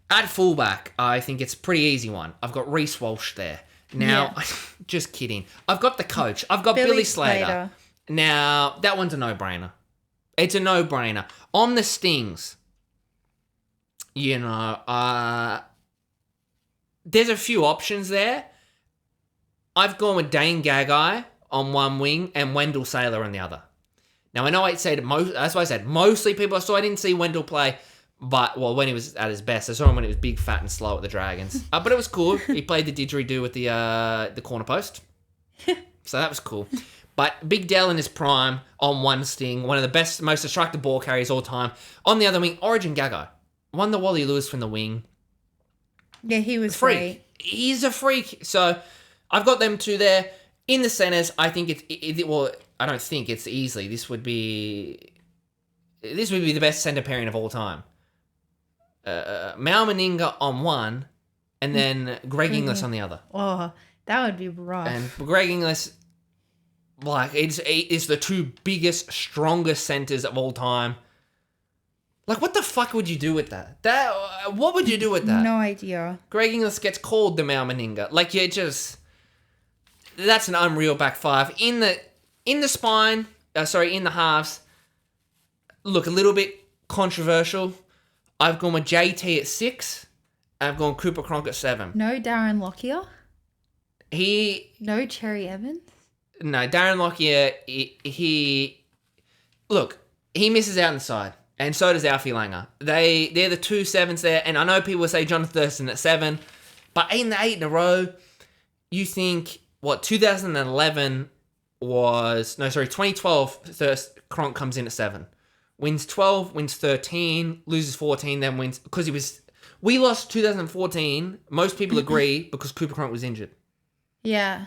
at fullback, I think it's a pretty easy one. I've got Reece Walsh there. Now, just kidding. I've got the coach. I've got Billy Slater. Now, that one's a no-brainer. It's a no-brainer. On the Stings, you know, there's a few options there. I've gone with Dane Gagai on one wing and Wendell Saylor on the other. Now, I know that's why I said mostly people I saw. I didn't see Wendell play, but, well, when he was at his best. I saw him when he was big, fat, and slow at the Dragons. But it was cool. He played the didgeridoo with the corner post. So that was cool. But Big Dell in his prime on one Sting, one of the best, most destructive ball carriers all time. On the other wing, Origin Gagai. Won the Wally Lewis from the wing. Yeah, he was freak. Great. He's a freak. So I've got them two there. In the centres, I think well, I don't think it's easily. This would be the best centre pairing of all time. Mal Meninga on one, and then Greg Inglis on the other. Oh, that would be rough. And Greg Inglis, like, it's the two biggest, strongest centres of all time. Like, what the fuck would you do with that? What would you do with that? No idea. Greg Inglis gets called the Mal Meninga. Like, that's an unreal back five. In the spine, in the halves, look, a little bit controversial. I've gone with JT at 6. I've gone Cooper Cronk at 7. No Darren Lockyer? No Cherry Evans? No, Darren Lockyer, he misses out on the side. And so does Alfie Langer. They're the two 7s there. And I know people say Jonathan Thurston at 7. But in the 8 in a row, you think, 2011 2012, Cronk comes in at 7. Wins 12, wins 13, loses 14, then wins... Because we lost 2014, most people agree, because Cooper Cronk was injured. Yeah.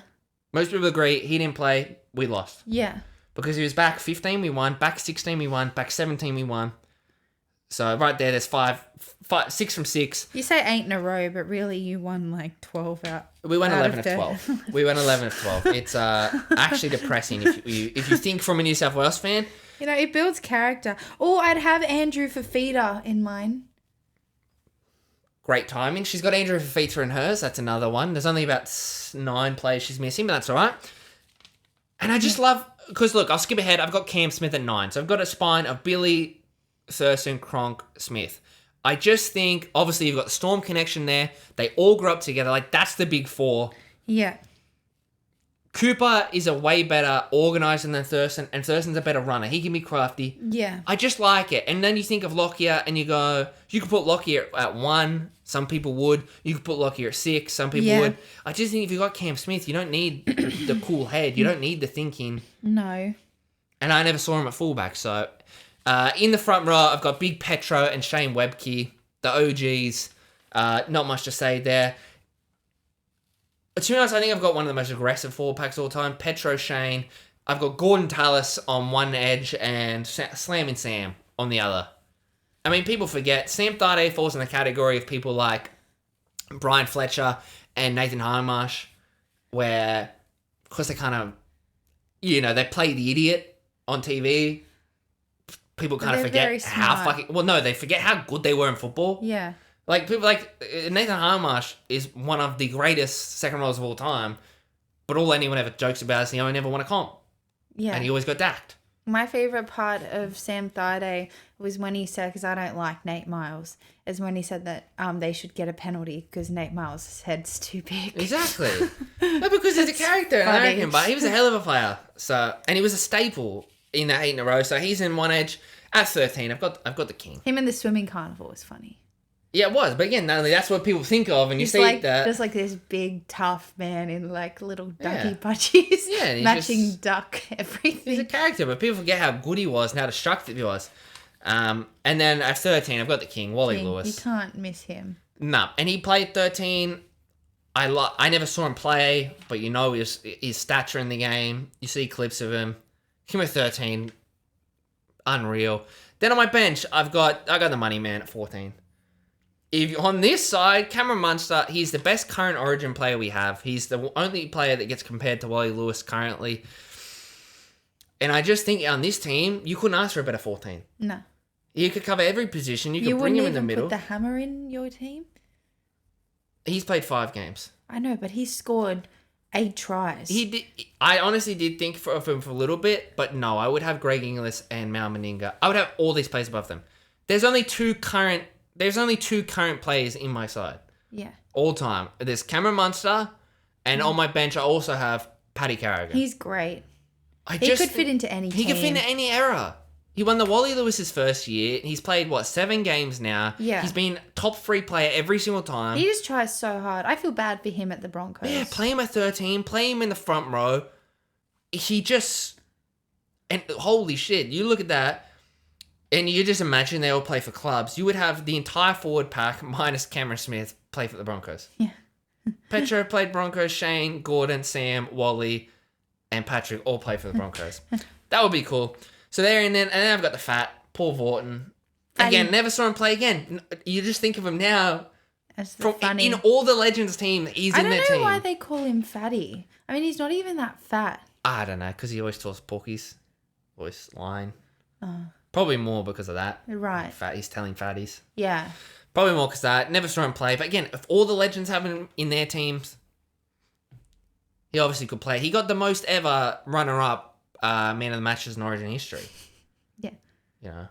Most people agree, he didn't play, we lost. Yeah. Because he was back 15, we won. Back 16, we won. Back 17, we won. So right there, there's 6 from 6. You say 8 in a row, but really you won like 12 out. We went 11 of 12. We went 11 of 12. It's actually depressing if you think from a New South Wales fan. You know, it builds character. Oh, I'd have Andrew Fafita in mine. Great timing. She's got Andrew Fafita in hers. That's another one. There's only about 9 players she's missing, but that's all right. And I just love... Because, look, I'll skip ahead. I've got Cam Smith at 9. So I've got a spine of Billy, Thurston, Cronk, Smith. I just think, obviously, you've got the Storm connection there. They all grew up together. Like, that's the big 4. Yeah. Cooper is a way better organizer than Thurston, and Thurston's a better runner. He can be crafty. Yeah. I just like it. And then you think of Lockyer, and you go, you could put Lockyer at 1. Some people would. You could put Lockyer at 6. Some people would. I just think if you've got Cam Smith, you don't need the cool head. You don't need the thinking. No. And I never saw him at fullback. So in the front row, I've got Big Petro and Shane Webke, the OGs. Not much to say there. To be honest, I think I've got one of the most aggressive forward packs of all time. Petro, Shane. I've got Gordon Tallis on one edge and Slamming Sam on the other. I mean, people forget. Sam Thade falls in the category of people like Brian Fletcher and Nathan Hindmarsh, where, because they kind of, they play the idiot on TV. People kind of forget how fucking... Well, no, they forget how good they were in football. Yeah. Like, people like Nathan Harmarsh is one of the greatest second rows of all time, but all anyone ever jokes about is he only never won a comp. Yeah. And he always got dacked. My favourite part of Sam Thaiday was when he said, because I don't like Nate Miles, is when he said that they should get a penalty because Nate Miles' head's too big. Exactly. No, because he's a character and I reckon, but he was a hell of a player. So, and he was a staple in that 8 in a row. So he's in one edge. At 13, I've got the king. Him in the swimming carnival was funny. Yeah, it was. But again, not only that's what people think of, and He's you see like, that. just like this big, tough man in like little ducky budgies. Yeah, and he's matching duck everything. He's a character, but people forget how good he was and how destructive he was. And then at 13, I've got the king, Wally Lewis. You can't miss him. No, and he played 13. I never saw him play, but you know his stature in the game. You see clips of him. Him at 13, unreal. Then on my bench, I got the money man at 14. If on this side, Cameron Munster, he's the best current Origin player we have. He's the only player that gets compared to Wally Lewis currently. And I just think on this team, you couldn't ask for a better 14. No. You could cover every position. You could bring him in the middle. Put the hammer in your team? He's played 5 games. I know, but he's scored 8 tries. He did. I honestly did think of him for a little bit, but no, I would have Greg Inglis and Mal Meninga. I would have all these players above them. There's only two current players in my side. Yeah. All time. There's Cameron Munster, and on my bench I also have Paddy Carrigan. He's great. He could fit into any team. He could fit into any era. He won the Wally Lewis's first year. He's played, 7 games now? Yeah. He's been top 3 player every single time. He just tries so hard. I feel bad for him at the Broncos. Yeah, play him at 13. Play him in the front row. He just... And holy shit, you look at that, and you just imagine they all play for clubs. You would have the entire forward pack, minus Cameron Smith, play for the Broncos. Yeah. Petro played Broncos. Shane, Gordon, Sam, Wally, and Patrick all play for the Broncos. That would be cool. So there, and then I've got the fat Paul Vorton. Again, never saw him play again. You just think of him now. As the funny. In all the Legends team, he's in their team. I don't know why they call him fatty. I mean, he's not even that fat. I don't know, because he always tells porkies. Always lying. Probably more because of that. Right. He's telling fatties. Yeah. Probably more because of that. Never saw him play. But again, if all the Legends have him in their teams, he obviously could play. He got the most ever runner-up man of the matches in Origin history. Yeah. You know,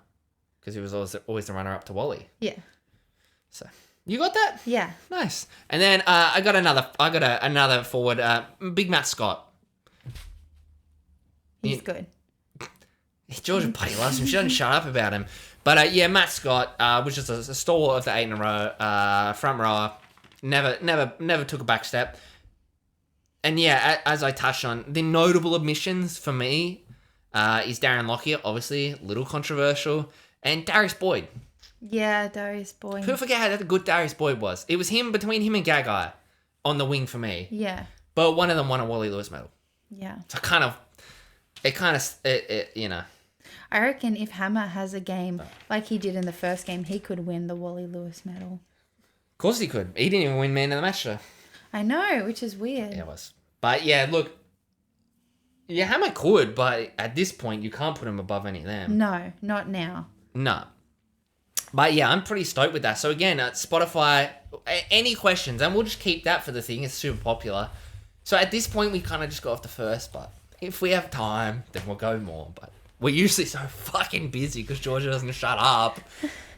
because he was always the runner-up to Wally. Yeah. So you got that? Yeah. Nice. And then I got another forward, Big Matt Scott. He's good. Georgia Putty loves him. She doesn't shut up about him. But Matt Scott, which is a stalwart of the 8 in a row, front rower, never took a back step. And as I touched on, the notable omissions for me is Darren Lockyer, obviously, a little controversial, and Darius Boyd. Yeah, Darius Boyd. People forget how good Darius Boyd was. It was between him and Gagai on the wing for me. Yeah. But one of them won a Wally Lewis medal. Yeah. So you know. I reckon if Hammer has a game like he did in the first game, he could win the Wally Lewis medal. Of course he could. He didn't even win man of the match, though. I know, which is weird. Yeah, it was. But yeah, look. Yeah, Hammer could, but at this point, you can't put him above any of them. No, not now. No. But yeah, I'm pretty stoked with that. So again, at Spotify, any questions, and we'll just keep that for the thing. It's super popular. So at this point, we kind of just got off the first, but if we have time, then we'll go more. But we're usually so fucking busy because Georgia doesn't shut up.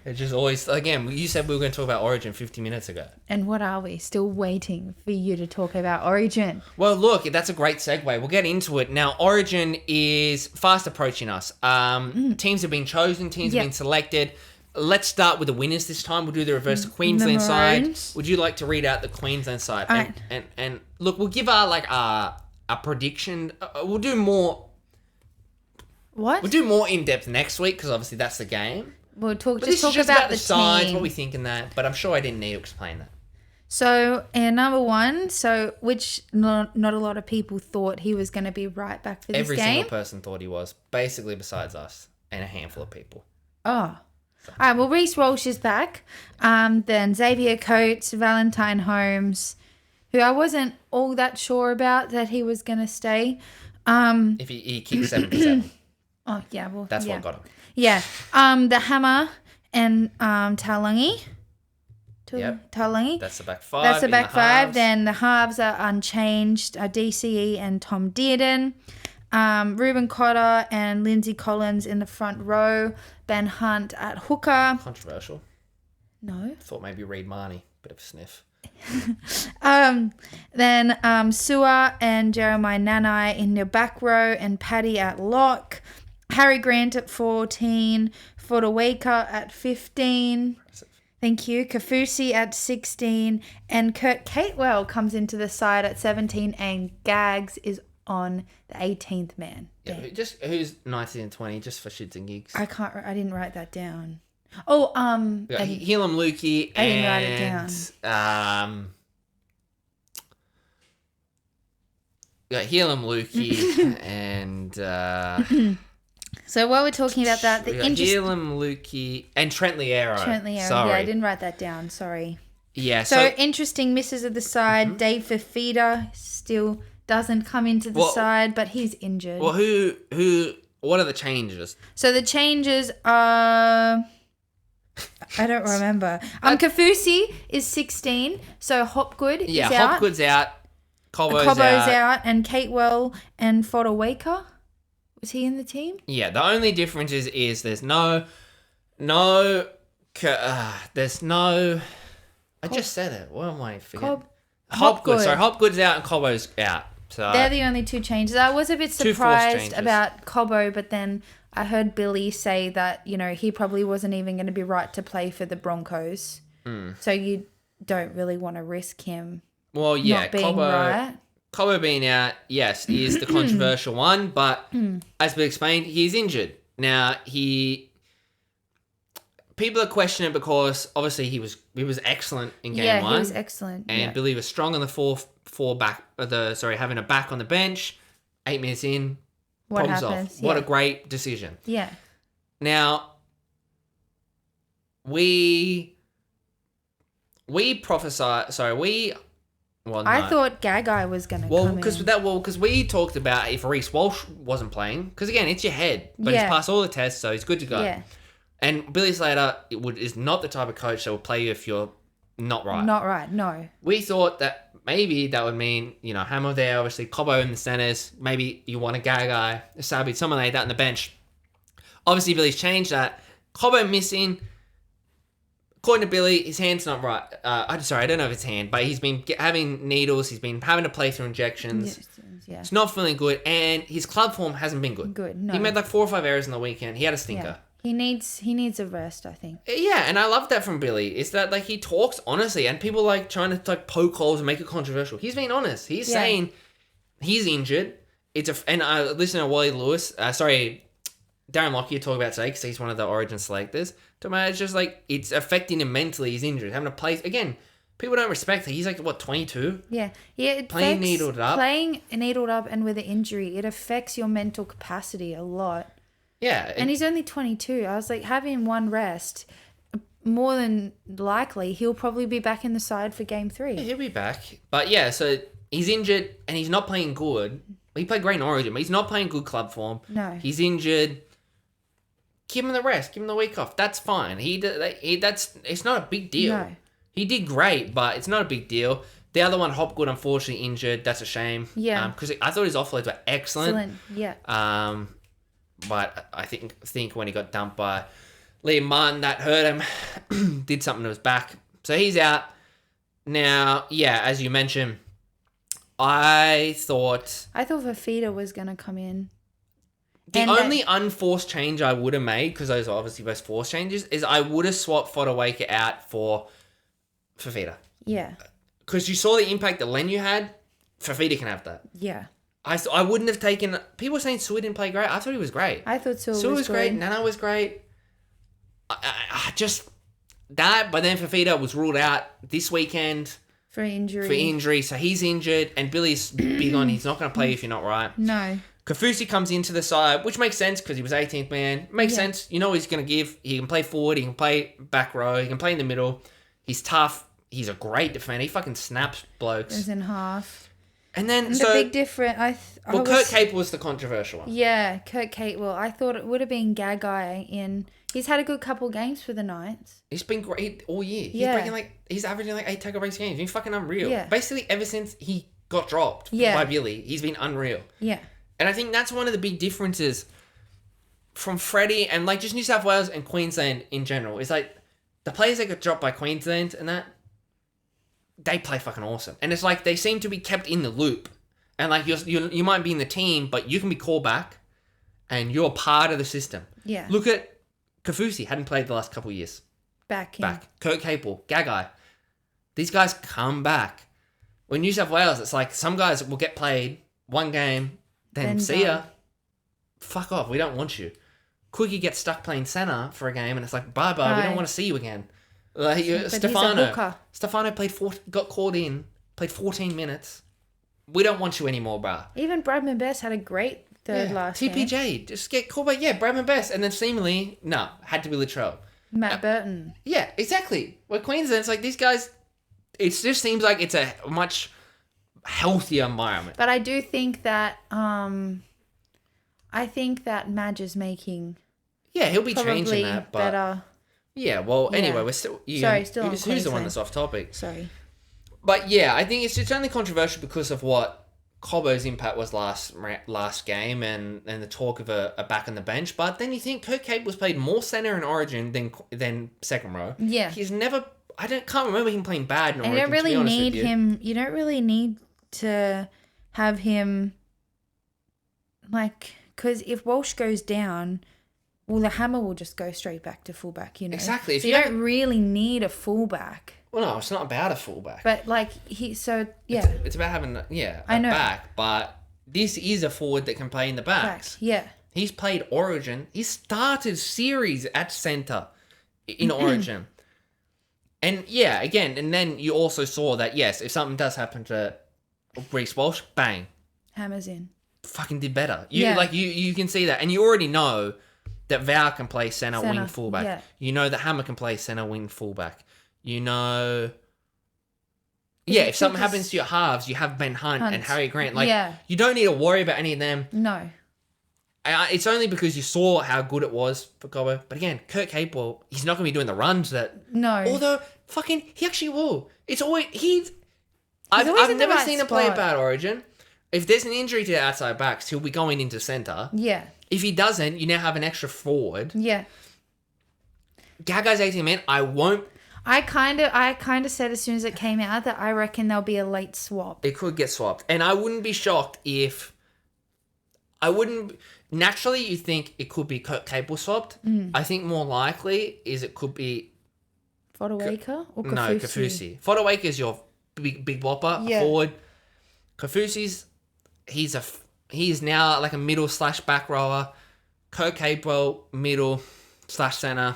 It's just always, again, you said we were going to talk about Origin 50 minutes ago. And what are we? Still waiting for you to talk about Origin. Well, look, that's a great segue. We'll get into it. Now, Origin is fast approaching us. Teams have been chosen. Teams have been selected. Let's start with the winners this time. We'll do the reverse, the Queensland side. Would you like to read out the Queensland side? Right. And look, we'll give our prediction. We'll do more. What? We'll do more in depth next week because obviously that's the game. We'll talk. But just this talk is just about the sides, team. what we think in that. But I'm sure I didn't need to explain that. So, and number one, which not a lot of people thought he was going to be right back for this Every game. single person thought he was, basically besides us and a handful of people. Oh. All right, well, Reece Walsh is back. Then Xavier Coates, Valentine Holmes, who I wasn't all that sure about that he was going to stay. If he kicked 77. Oh, yeah. Well, That's what got him. Yeah. The Hammer and Taulagi. Talangi. That's the back five. That's the in back five. halves. Then the halves are unchanged. DCE and Tom Dearden. Ruben Cotter and Lindsay Collins in the front row. Ben Hunt at hooker. Controversial. No. Thought maybe Reid Marnie. Bit of a sniff. Then Sua and Jeremiah Nanai in the back row and Paddy at lock. Harry Grant at 14. Fodawaker at 15. Thank you. Kafusi at 16. And Kurt Catewell comes into the side at 17. And Gags is on the 18th man. Yeah, who's 19 and 20, just for shits and gigs. I didn't write that down. Oh, We got Helam Lukey I didn't write it down. We got Helam Lukey and so while we're talking about that, the Helam Lukey and Trent Liero. Sorry. Yeah, I didn't write that down. Sorry. Yeah. So interesting misses of the side. Dave Fafita still doesn't come into the side, but he's injured. Well, what are the changes? So the changes are... I don't remember. Kafusi is 16, so Hopgood is out. Yeah, Hopgood's out. Cobbo's out. And Catewell and Fodawaker. Was he in the team? Yeah, the only difference is there's no... I just said it. What am I forgetting? Hopgood. Sorry, Hopgood's out and Cobbo's out. So they're the only two changes. I was a bit surprised about Cobbo, but then I heard Billy say that, he probably wasn't even going to be right to play for the Broncos. So you don't really want to risk him not being right. Cobbo being out, yes, is the controversial one, but as we explained, he's injured. Now, people are questioning it because obviously he was excellent in game 1. Yeah, he was excellent. And Billy was strong on the having a back on the bench. 8 minutes in, what problems happens? off. What a great decision. Yeah. Now, we prophesied. Sorry, I thought Gagai was going to come in. Because we talked about if Reece Walsh wasn't playing, because again, it's your head, but he's passed all the tests, so he's good to go. Yeah. And Billy Slater is not the type of coach that will play you if you're not right. Not right, no. We thought that maybe that would mean, Hammer there, obviously Cobbo in the centres. Maybe you want a Gagai, a Sabi, someone like that on the bench. Obviously, Billy's changed that. Cobbo missing. According to Billy, his hand's not right. I don't know if it's hand, but he's been having needles. He's been having to play through injections. Yeah. It's not feeling good, and his club form hasn't been good. No. He made 4 or 5 errors in the weekend. He had a stinker. Yeah. He needs a rest, I think. Yeah, and I love that from Billy. Is that he talks honestly, and people trying to poke holes and make it controversial. He's being honest. He's saying he's injured. And I listen to Wally Lewis. Darren Lockyer talk about today because he's one of the Origin selectors. It's just it's affecting him mentally. He's injured, having to play again. People don't respect it. He's 22? Yeah. Playing needled up. Playing needled up and with an injury, it affects your mental capacity a lot. Yeah. And he's only 22. I was having one rest, more than likely, he'll probably be back in the side for game 3. Yeah, he'll be back. But yeah, so he's injured and he's not playing good. He played great in Origin, but he's not playing good club form. No. He's injured. Give him the rest. Give him the week off. That's fine. It's not a big deal. No. He did great, but it's not a big deal. The other one, Hopgood, unfortunately injured. That's a shame. Yeah. Because I thought his offloads were excellent. Yeah. But I think when he got dumped by Liam Martin, that hurt him. Did something to his back. So he's out. Now, yeah, as you mentioned, I thought Fafita was going to come in. The only unforced change I would have made, because those are obviously both forced changes, is I would have swapped Fodawaker out for Fafita. Yeah. Because you saw the impact that Lenu had. Fafita can have that. Yeah. I wouldn't have taken... People were saying Sue didn't play great. I thought he was great. I thought Sue was great. Nana was great. I just... That, but then Fafita was ruled out this weekend. For injury. So he's injured, and Billy's big on he's not going to play if you're not right. No. Kafusi comes into the side, which makes sense because he was 18th man. Makes sense. You know what he's going to give. He can play forward. He can play back row. He can play in the middle. He's tough. He's a great defender. He fucking snaps blokes. Is in half. And then, And the big difference, Kurt Capel was the controversial one. Yeah, Kurt Capewell. I thought it would have been Gagai in. He's had a good couple games for the Knights. He's been great all year. Yeah. He's averaging 8 tackle breaks games. He's fucking unreal. Yeah. Basically, ever since he got dropped by Billy, he's been unreal. Yeah. And I think that's one of the big differences from Freddie and like just New South Wales and Queensland in general. Is like the players that got dropped by Queensland and that, they play fucking awesome. And it's like they seem to be kept in the loop. And like you might be in the team, but you can be called back and you're part of the system. Yeah. Look at Kafusi, hadn't played the last couple of years. Back. Kurt Capel, Gagai. These guys come back. When New South Wales, it's like some guys will get played one game, then see ya. Fuck off, we don't want you. Quickie gets stuck playing centre for a game and it's like, bye-bye, we don't want to see you again. Like Stefano got called in, played 14 minutes. We don't want you anymore, bruh. Even Bradman Best had a great third last game. TPJ, just get called back. Yeah, Bradman Best. And then seemingly, had to be Latrell. Matt Burton. Yeah, exactly. Well, Queensland, it's like these guys, it just seems like it's a much healthier environment. But I do think that, Madge is making... Yeah, he'll be changing that, but... better. Yeah, well, anyway, we're still... Still on who's the one that's off topic? Sorry. But yeah, I think it's only controversial because of what Cobbo's impact was last game and the talk of a back on the bench. But then you think Kurt Capel was played more centre in Origin than second row. Yeah. He's never... can't remember him playing bad in Origin, You don't really need you. him... You don't really need to have him... Like... Because if Walsh goes down... Well, the hammer will just go straight back to fullback, you know? Exactly. So you don't really need a fullback. Well, no, it's not about a fullback. But, like, It's about having, a back. But this is a forward that can play in the backs. Yeah. He's played Origin. He started series at centre in Origin. And, again, and then you also saw that, yes, if something does happen to Reece Walsh, bang. Hammer's in. Fucking did better. You can see that. And you already know that Val can play centre, wing, fullback. Yeah. You know that Hammer can play centre, wing, fullback. You know... Yeah, if something happens to your halves, you have Ben Hunt and Harry Grant. You don't need to worry about any of them. No. It's only because you saw how good it was for Cobbo. But again, Kurt Capel, he's not going to be doing the runs that... No. Although, he actually will. It's always... I've never seen him play a bad Origin. If there's an injury to the outside backs, he'll be going into centre. Yeah. If he doesn't, you now have an extra forward. Yeah. Gagai's 18 man. I kind of said as soon as it came out that I reckon there'll be a late swap. It could get swapped. And I wouldn't be shocked if... Naturally, you think it could be Kurt Capel swapped. I think more likely is it could be... Fodawaker or Kafusi? No, Kafusi. Fodawaker is your big whopper, forward. Kafusi's... He's now like a middle / back rower. Kurt Capel, middle / centre.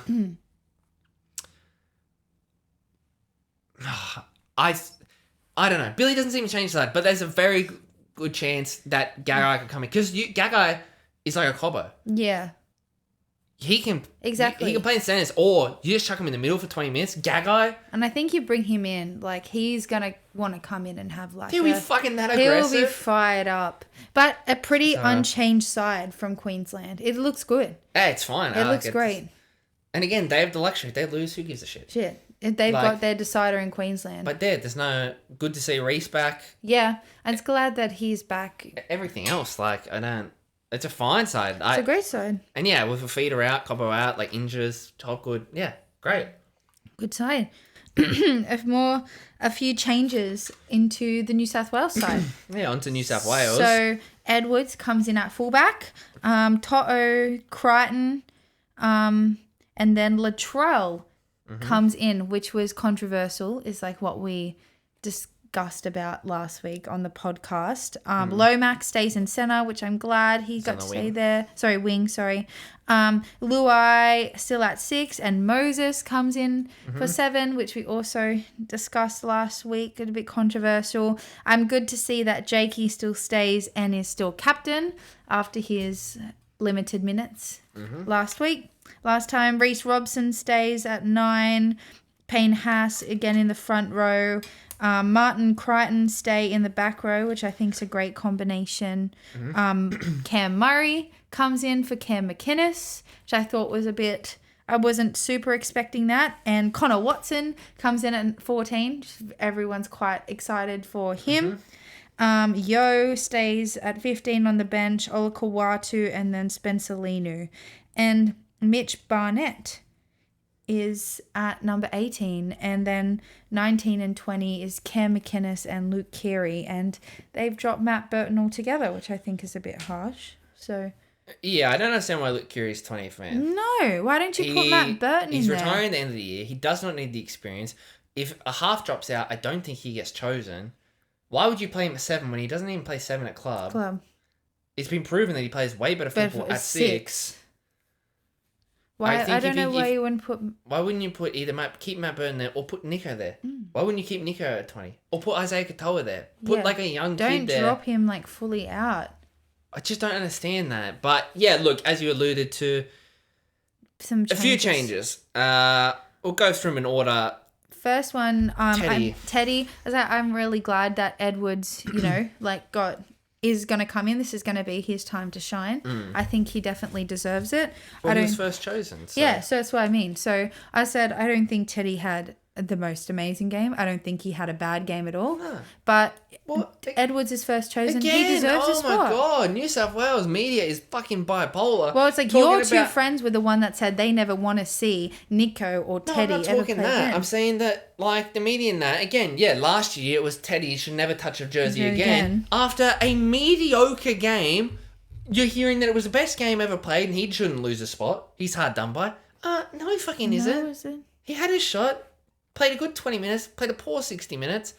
I don't know. Billy doesn't seem to change that, but there's a very good chance that Gagai could come in. Because Gagai is like a Cobbo. Yeah. He can... Exactly. He can play in centres, or you just chuck him in the middle for 20 minutes. Gagai... And I think you bring him in, like, he's going to want to come in and have, like... He'll be fucking that aggressive. He'll be fired up. But a pretty unchanged side from Queensland. It looks good. Yeah, it's fine. It looks great. And again, they have the luxury. If they lose, who gives a shit? Shit. They've got their decider in Queensland. But there's no... Good to see Reece back. Yeah. And it's glad that he's back. Everything else, like, I don't... It's a fine side. It's a great side. And yeah, with a feeder out, Cobbo out, like injures, Topgood. Yeah, great. Good side. A few changes into the New South Wales side. Yeah, onto New South Wales. So Edwards comes in at fullback. Toto, Crichton, and then Latrell comes in, which was controversial. Is like what we discussed about last week on the podcast. Lomax stays in centre, which I'm glad he got to stay there. Sorry, wing, Luai still at 6, and Moses comes in for 7, which we also discussed last week. It's a bit controversial. I'm good to see that Jakey still stays and is still captain after his limited minutes last week. Last time, Reece Robson stays at 9. Payne Haas again in the front row. Martin Crichton stay in the back row, which I think is a great combination. Cam Murray comes in for Cam McInnes, which I thought was a bit... I wasn't super expecting that. And Connor Watson comes in at 14. Everyone's quite excited for him. Yo stays at 15 on the bench, Ola Kawatu, and then Spencer Lenu. And Mitch Barnett is at number 18, and then 19 and 20 is Cam McInnes and Luke Keary, and they've dropped Matt Burton altogether, which I think is a bit harsh. So yeah, I don't understand why Luke Keary's 20th man. no, why don't you put Matt Burton in there? He's retiring at the end of the year. He does not need the experience. If a half drops out, I don't think he gets chosen. Why would you play him at 7 when he doesn't even play 7 at club? It's been proven that he plays way better football at 6. Why? I don't know why you wouldn't put... Why wouldn't you put either keep Matt Burton there or put Nico there? Why wouldn't you keep Nico at 20? Or put Isaiah Katoa there? Put like a young kid there. Don't drop him like fully out. I just don't understand that. But yeah, look, as you alluded to, a few changes. We'll go through them in order. First one, Teddy. I'm really glad that Edwards, is going to come in. This is going to be his time to shine. I think he definitely deserves it. Well, he was first chosen. So. Yeah, so that's what I mean. So I said I don't think Teddy had the most amazing game. I don't think he had a bad game at all. No. But Edwards is first chosen. Again, he deserves his spot. Oh my God, New South Wales media is fucking bipolar. Well, it's like your two friends were the one that said they never want to see Nico or Teddy ever play that. Again. I'm saying that, like, the media in that, again, yeah, last year it was Teddy should never touch a jersey again. After a mediocre game, you're hearing that it was the best game ever played and he shouldn't lose a spot. He's hard done by. No, he fucking isn't. He had his shot. Played a good 20 minutes, played a poor 60 minutes.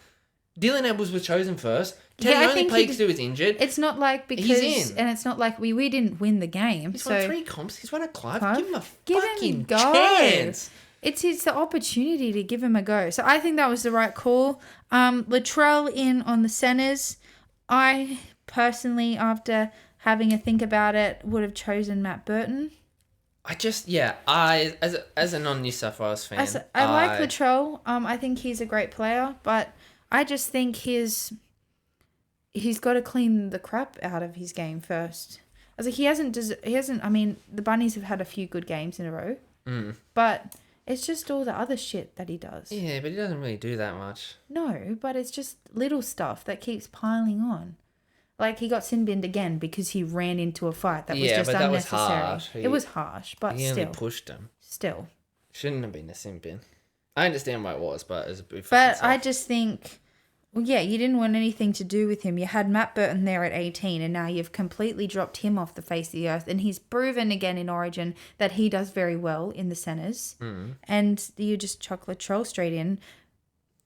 Dylan Edwards was chosen first. Teddy only played because he was injured. It's not like because... He's in. And it's not like we didn't win the game. He's won 3 comps. He's won a Clive. Give him a fucking chance. It's the opportunity to give him a go. So I think that was the right call. Latrell in on the centres. I personally, after having a think about it, would have chosen Matt Burton. As a non-New South Wales fan... I like Latrell. I think he's a great player, but I just think he's got to clean the crap out of his game first. I was like, he hasn't, I mean, the Bunnies have had a few good games in a row, but it's just all the other shit that he does. Yeah, but he doesn't really do that much. No, but it's just little stuff that keeps piling on. Like, he got sin-binned again because he ran into a fight that was just unnecessary. That was harsh. It was harsh, but still. He only pushed him. Still. Shouldn't have been a sin-bin. I understand why it was, but it was a bit... But I just think, well, yeah, you didn't want anything to do with him. You had Matt Burton there at 18, and now you've completely dropped him off the face of the earth. And he's proven again in Origin that he does very well in the centres. And you just chuck Latrell straight in.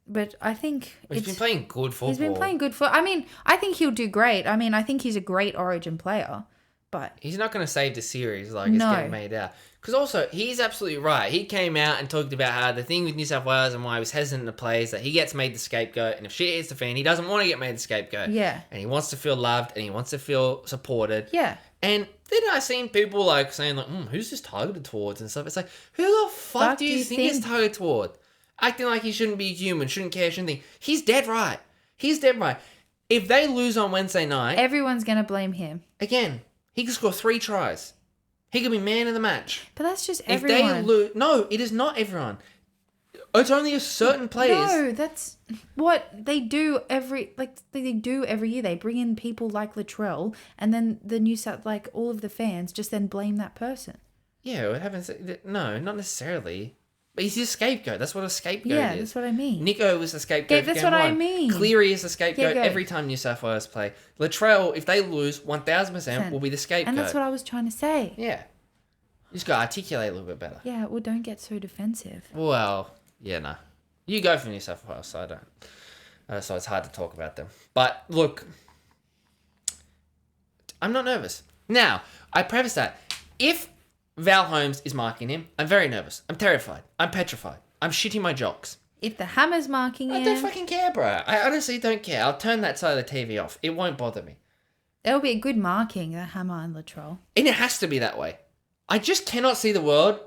But I think he's been playing good football. He's been playing good football. I mean, I think he'll do great. I mean, I think he's a great Origin player, but he's not going to save the series like it's getting made out. Because also, he's absolutely right. He came out and talked about how the thing with New South Wales and why he was hesitant to play is that he gets made the scapegoat, and if shit hits the fan, he doesn't want to get made the scapegoat. Yeah. And he wants to feel loved, and he wants to feel supported. Yeah. And then I seen people like saying like, who's this targeted towards and stuff. It's like, who the fuck do you think he's targeted toward? Acting like he shouldn't be human, shouldn't care, shouldn't think. He's dead right. He's dead right. If they lose on Wednesday night... Everyone's going to blame him. Again, he could score 3 tries. He could be man of the match. But that's just everyone. If they lose... No, it is not everyone. It's only a certain players. No, that's what they do every year. They bring in people like Latrell, and then the New South, like all of the fans, just then blame that person. Yeah, it happens. No, not necessarily. But he's a scapegoat. That's what a scapegoat is. Yeah, that's what I mean. Nico was the scapegoat. That's what I mean. Cleary is the scapegoat every time New South Wales play. Latrell, if they lose, 1,000% will be the scapegoat. And that's what I was trying to say. Yeah. You just got to articulate a little bit better. Yeah, well, don't get so defensive. Well, yeah, no. You go for New South Wales, so I don't. So it's hard to talk about them. But look, I'm not nervous. Now, I preface that. If Val Holmes is marking him, I'm very nervous. I'm terrified. I'm petrified. I'm shitting my jocks. If the Hammer's marking him... I don't fucking care, bro. I honestly don't care. I'll turn that side of the TV off. It won't bother me. There'll be a good marking, the Hammer and Latrell. And it has to be that way. I just cannot see the world.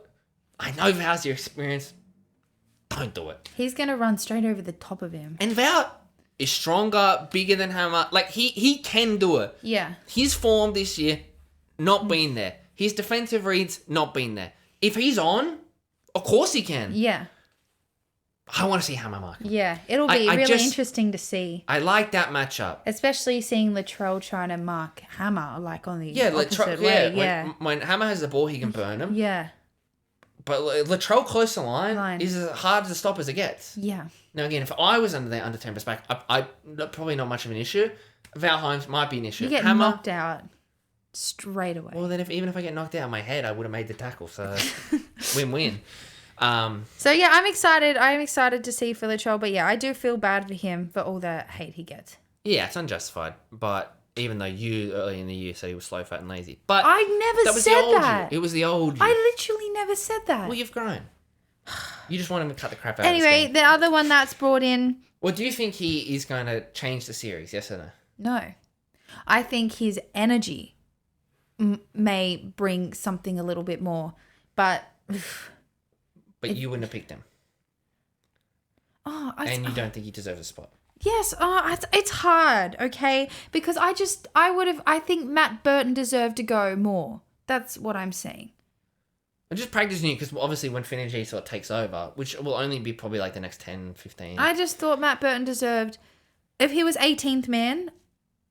I know Val's your experience. Don't do it. He's going to run straight over the top of him. And Vout is stronger, bigger than Hammer. Like, he can do it. Yeah. His form this year, not been there. His defensive reads, not been there. If he's on, of course he can. Yeah. I want to see Hammer mark. Yeah. It'll be really interesting to see. I like that matchup. Especially seeing Latrell trying to mark Hammer, like, on the opposite way. Yeah. When Hammer has the ball, he can burn him. Yeah. But Latrell close to line is as hard to stop as it gets. Yeah. Now, again, if I was under 10 back, I probably not much of an issue. Val Holmes might be an issue. You get Hammer, knocked out straight away. Well, then even if I get knocked out of my head, I would have made the tackle. So, win-win. So, yeah, I'm excited. I'm excited to see for Latrell. But, yeah, I do feel bad for him for all the hate he gets. Yeah, it's unjustified. But even though you early in the year said he was slow, fat, and lazy. But I never said that. It was the old you. I literally never said that. Well, you've grown. You just want him to cut the crap out Anyway, of this game. the other one that's brought in... Well, do you think he is going to change the series, yes or no? No. I think his energy may bring something a little bit more. But... But you wouldn't have picked him. And you don't think he deserves a spot. Yes, it's hard, okay? Because I think Matt Burton deserved to go more. That's what I'm saying. I'm just practicing you because obviously when Fintan sort of takes over, which will only be probably like the next 10, 15. I just thought Matt Burton deserved, if he was 18th man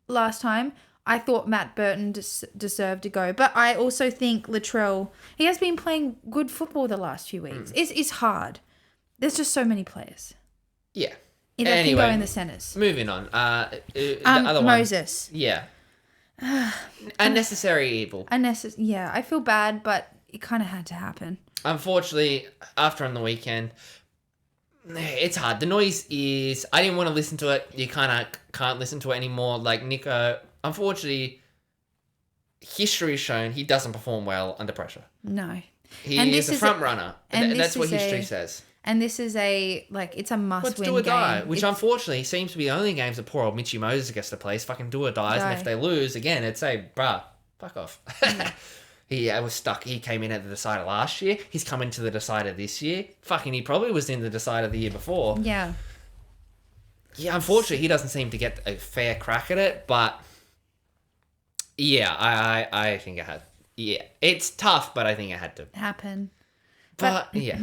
last time, I thought Matt Burton deserved to go. But I also think Latrell, he has been playing good football the last few weeks. It's hard. There's just so many players. Yeah. That can go in the centres. Moving on. The other one. Moses. Yeah. Unnecessary evil. Yeah, I feel bad, but it kind of had to happen. Unfortunately, after on the weekend, it's hard. The noise is... I didn't want to listen to it. You kind of can't listen to it anymore. Like, Nico, unfortunately, history has shown he doesn't perform well under pressure. No. He is a front runner. And that's what history says. And this is it's a must-win game. Do or die, which unfortunately seems to be the only games that poor old Mitchy Moses gets to play. Is fucking do or dies, and if they lose, again, it'd say, bruh, fuck off. He was stuck. He came in at the decider last year. He's come into the decider this year. Fucking, he probably was in the decider the year before. Yeah. Yeah, unfortunately, he doesn't seem to get a fair crack at it, but yeah, I think it had. Yeah, it's tough, but I think it had to happen. But yeah.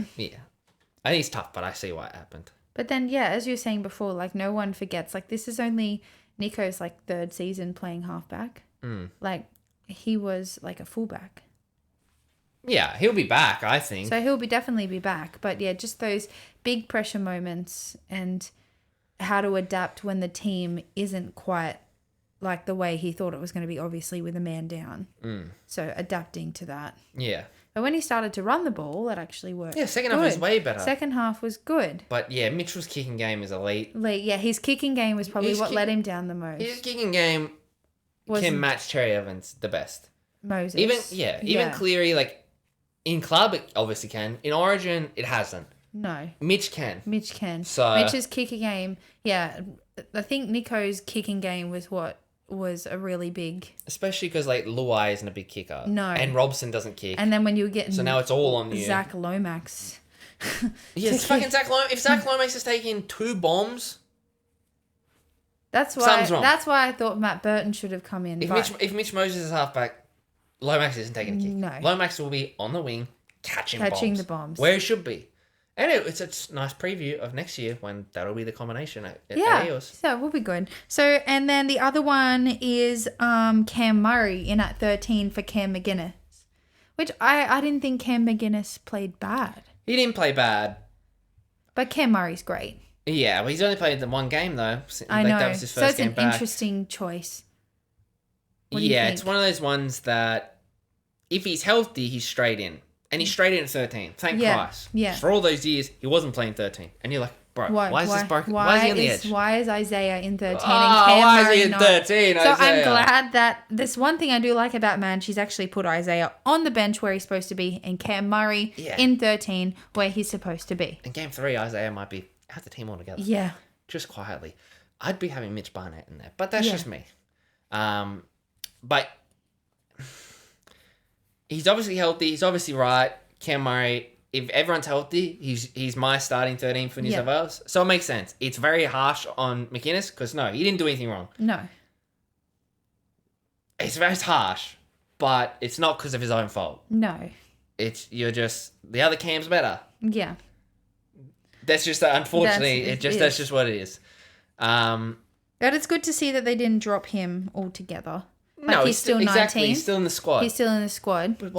I think it's tough, but I see why it happened. But then, yeah, as you were saying before, like, no one forgets. Like, this is only Nico's, like, third season playing halfback. Like, he was, like, a fullback. Yeah, he'll be back, I think. So he'll definitely be back. But, yeah, just those big pressure moments and how to adapt when the team isn't quite like the way he thought it was going to be, obviously, with a man down. So adapting to that. Yeah. But when he started to run the ball, that actually worked. Yeah, second half was way better. Second half was good. But yeah, Mitchell's kicking game is elite. Yeah, his kicking game was probably let him down the most. His kicking game can match Cherry Evans the best. Moses. Even Cleary, like, in club, it obviously can. In Origin, it hasn't. No. Mitch can. So Mitch's kicking game, yeah. I think Nico's kicking game was a really big... Especially because, like, Luai isn't a big kicker. No. And Robson doesn't kick. And then when you get... So now it's all on you. Zach Lomax. Yeah, it's fucking Zach Lomax. If Zach Lomax is taking 2 bombs... Something's wrong. That's why I thought Matt Burton should have come in. If Mitch Moses is halfback, Lomax isn't taking a kick. No. Lomax will be on the wing, catching the bombs. Where it should be. And it's a nice preview of next year when that'll be the combination at Eos. So we'll be good. So, and then the other one is Cam Murray in at 13 for Cam McGuinness, which I didn't think Cam McGuinness played bad. He didn't play bad. But Cam Murray's great. Yeah, well, he's only played the one game, though. I know. That was his first game back. So it's an interesting choice. Yeah, it's one of those ones that if he's healthy, he's straight in. And he's straight in at 13. Thank Christ. Yeah. For all those years, he wasn't playing 13. And you're like, bro, why is this broken? Why is he on the edge? Why is Isaiah in 13 and Cam why Murray is he in 13, So I'm glad that this one thing I do like about Madge, she's actually put Isaiah on the bench where he's supposed to be and Cam Murray in 13 where he's supposed to be. In game 3, Isaiah might be out the team altogether. Yeah. Just quietly. I'd be having Mitch Barnett in there. But that's just me. But he's obviously healthy. He's obviously right. Cam Murray, if everyone's healthy, he's my starting 13 for New Yeah. South Wales. So it makes sense. It's very harsh on McInnes because, no, he didn't do anything wrong. No. It's very harsh, but it's not because of his own fault. No. You're just, the other Cam's better. Yeah. That's just, unfortunately, that's just what it is. But it's good to see that they didn't drop him altogether. Like, No, he's still 19. Exactly. He's still in the squad. He's still in the squad. But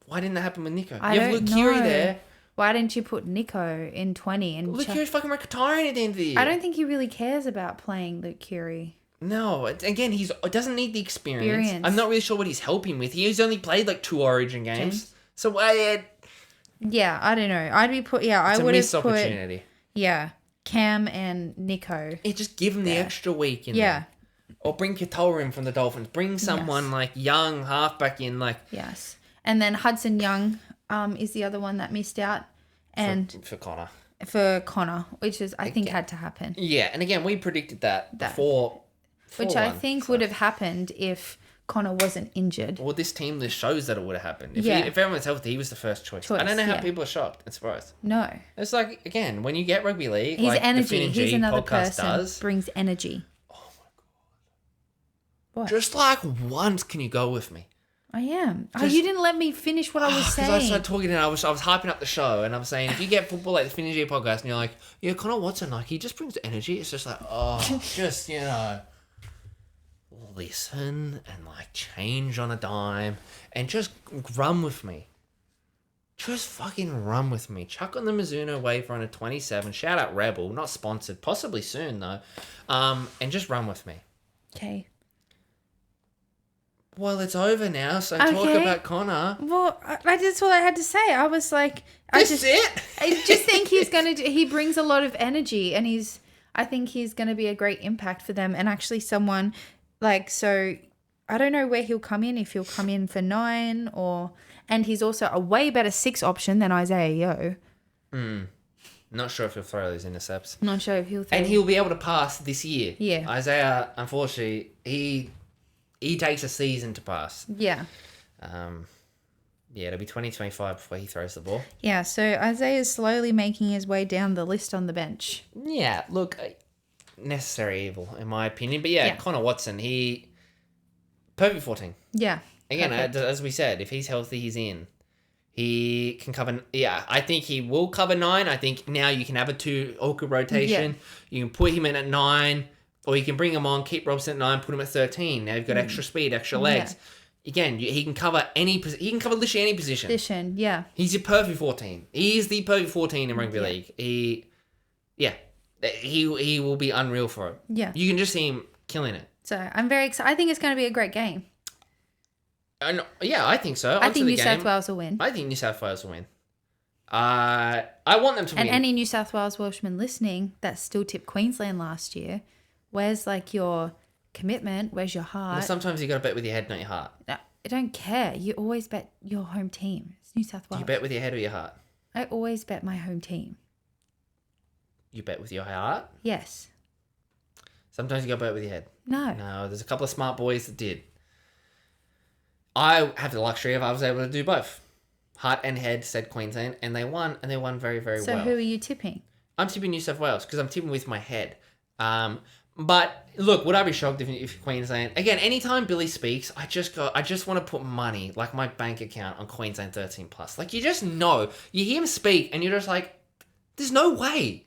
why didn't that happen with Nico? I You have don't Luke Keary know. there. Why didn't you put Nico in 20? And Luke Keary's fucking retiring at the end of the year. I don't think he really cares about playing Luke Keary. No, again, he doesn't need the experience. Experience. I'm not really sure what he's helping with. He's only played like 2 Origin games. So Yeah, I don't know. I would have put missed opportunity. Cam and Nico. Just give him the extra week in Yeah. there. Or bring Katoa in from the Dolphins. Bring someone like young halfback in, like Yes. And then Hudson Young is the other one that missed out. And for Connor. for Connor, which is I think had to happen. Yeah, and again, we predicted that before. Which I think would have happened if Connor wasn't injured. Well, this team list shows that it would have happened. If everyone's healthy, he was the first choice. I don't know how people are shocked and surprised. No. It's like, again, when you get rugby league, His like energy. the Finn and He's G another podcast person. Brings energy. Oh my God. What? Just like once, can you go with me? I am. You didn't let me finish what I was saying. Because I started talking and I was hyping up the show and I'm saying, if you get football like the Finn and G podcast and you're like, yeah, Connor Watson, like, he just brings energy. It's just like, just, listen and like change on a dime and just run with me. Just fucking run with me. Chuck on the Mizuno Wave Runner 27. Shout out Rebel. Not sponsored. Possibly soon though. And just run with me. Okay. Well, it's over now, so talk about Connor. Well, that's all I had to say. I was like, I just think he brings a lot of energy, and I think he's gonna be a great impact for them, and actually someone so. I don't know where he'll come in. If he'll come in for 9 and he's also a way better 6 option than Isaiah Yeo. Not sure if he'll throw those intercepts. Not sure if he'll. And he'll be able to pass this year. Yeah. Isaiah, unfortunately, he takes a season to pass. Yeah. It'll be 2025 before he throws the ball. Yeah, so Isaiah's slowly making his way down the list on the bench. Yeah, look, necessary evil, in my opinion. But Connor Watson, perfect 14. Yeah. Again, as we said, if he's healthy, he's in. He can cover... Yeah, I think he will cover 9. I think now you can have a 2 awkward rotation. Yeah. You can put him in at 9... Or you can bring him on, keep Robson at 9, put him at 13. Now you've got extra speed, extra legs. Yeah. Again, he can cover literally any position. Yeah. He's your perfect 14. He is the perfect 14 in rugby league. He will be unreal for it. Yeah. You can just see him killing it. So I'm very excited. I think it's going to be a great game. I think so. I think New South Wales will win. I think New South Wales will win. I want them to win. And any New South Wales Welshmen listening that still tipped Queensland last year, where's your commitment? Where's your heart? Well, sometimes you got to bet with your head, not your heart. No, I don't care. You always bet your home team. It's New South Wales. Do you bet with your head or your heart? I always bet my home team. You bet with your heart? Yes. Sometimes you got to bet with your head. No, there's a couple of smart boys that did. I have the luxury of I was able to do both. Heart and head said Queensland, and they won very, very well. So who are you tipping? I'm tipping New South Wales because I'm tipping with my head. But look, would I be shocked if Queensland... Again, anytime Billy speaks, I just want to put money, like my bank account, on Queensland 13+. Like, you just know. You hear him speak, and you're just like, there's no way.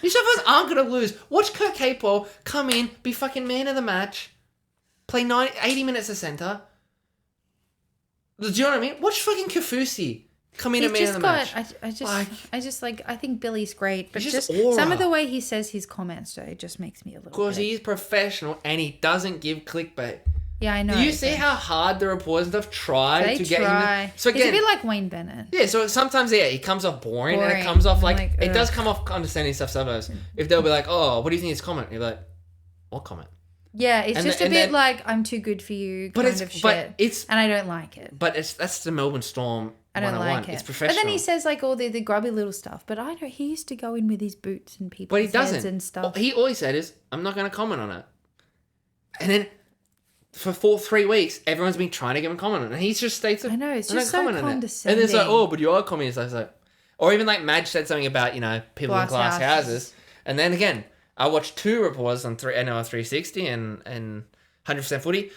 New South Wales aren't going to lose. Watch Kurt Capewell come in, be fucking man of the match, play 80 minutes of centre. Do you know what I mean? Watch fucking Kafusi come in and man of the match. I think Billy's great, but just aura. some of the way he says his comments, it just makes me a little. Because he's professional and he doesn't give clickbait. Yeah, I know. Do you see how hard the reporters and stuff try to get him? So again, it's a bit like Wayne Bennett. Yeah, so sometimes he comes off boring and it comes off like it does come off understanding stuff sometimes. If they'll be like, "Oh, what do you think of this comment?" You're like, "What comment?" Yeah, it's just a bit like I'm too good for you kind of shit. And I don't like it. But that's the Melbourne Storm. I don't like it. It's professional. But then he says like all the grubby little stuff. But I don't. He used to go in with his boots and people's heads and stuff. He always said is, "I'm not going to comment on it." And then for 3 weeks, everyone's been trying to get him comment, and he's just states it. I know, it's "I don't just so comment on it." condescending. And it's like, oh, but you are communist. I was like, or even like Madge said something about people in glass houses, and then again, I watched 2 reporters on NL 360 and 100% Footy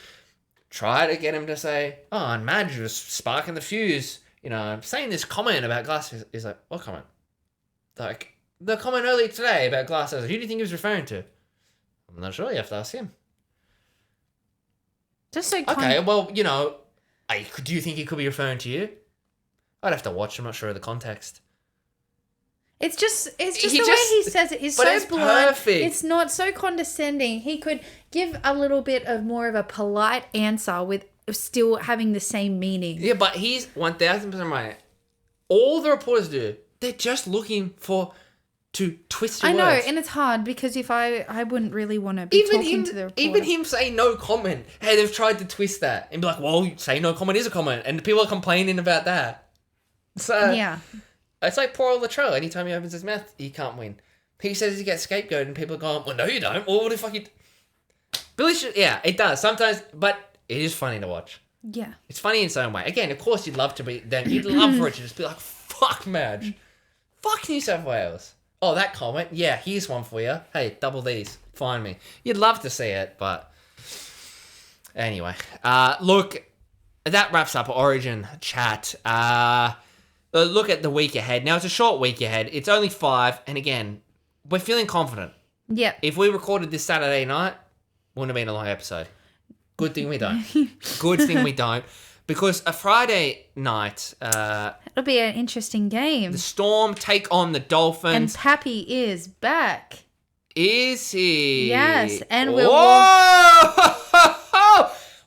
try to get him to say, oh, and Madge was sparking the fuse, saying this comment about glass houses. He's like, what comment? Like the comment earlier today about glass houses. Who do you think he was referring to? I'm not sure. You have to ask him. Just so okay, well, do you think he could be referring to you? I'd have to watch. I'm not sure of the context. It's just the way he says it is so blunt. Perfect. It's not so condescending. He could give a little bit of more of a polite answer with still having the same meaning. Yeah, but he's 1,000% right. All the reporters do, they're just looking to twist your words. I know, and it's hard because if I wouldn't really want to be talking to the reporter. Even him saying no comment. Hey, they've tried to twist that and be like, well, say no comment is a comment, and people are complaining about that. So yeah. It's like poor old Latrell. Anytime he opens his mouth, he can't win. He says he gets scapegoated and people are going, well, no, you don't. Well, what the fuck you... Billy should... Yeah, it does. Sometimes, but it is funny to watch. Yeah. It's funny in its own way. Again, of course, you'd love to be... Then you'd love for it to just be like, fuck Madge. Fuck New South Wales. Oh, that comment? Yeah, here's one for you. Hey, double these. Find me. You'd love to see it, but... Anyway. Look, that wraps up Origin chat. Look at the week ahead. Now, it's a short week ahead. It's only 5. And again, we're feeling confident. Yeah. If we recorded this Saturday night, wouldn't have been a long episode. Good thing we don't. Good thing we don't. Because a Friday night... it'll be an interesting game. The Storm take on the Dolphins. And Pappy is back. Is he? Yes. And we'll... Whoa!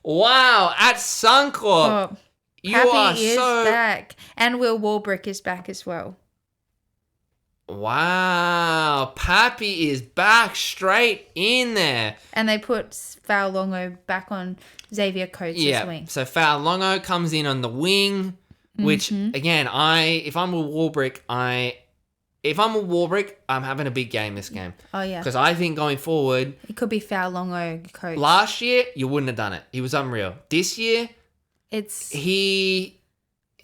Wow. At Suncorp. Oh. Pappy is back. And Will Warbrick is back as well. Wow. Pappy is back straight in there. And they put Faulongo back on Xavier Coates' wing. So Faulongo comes in on the wing, which, again, if I'm a Warbrick, I'm having a big game this game. Oh, yeah. Because I think going forward... It could be Faulongo Coates. Last year, you wouldn't have done it. He was unreal. This year...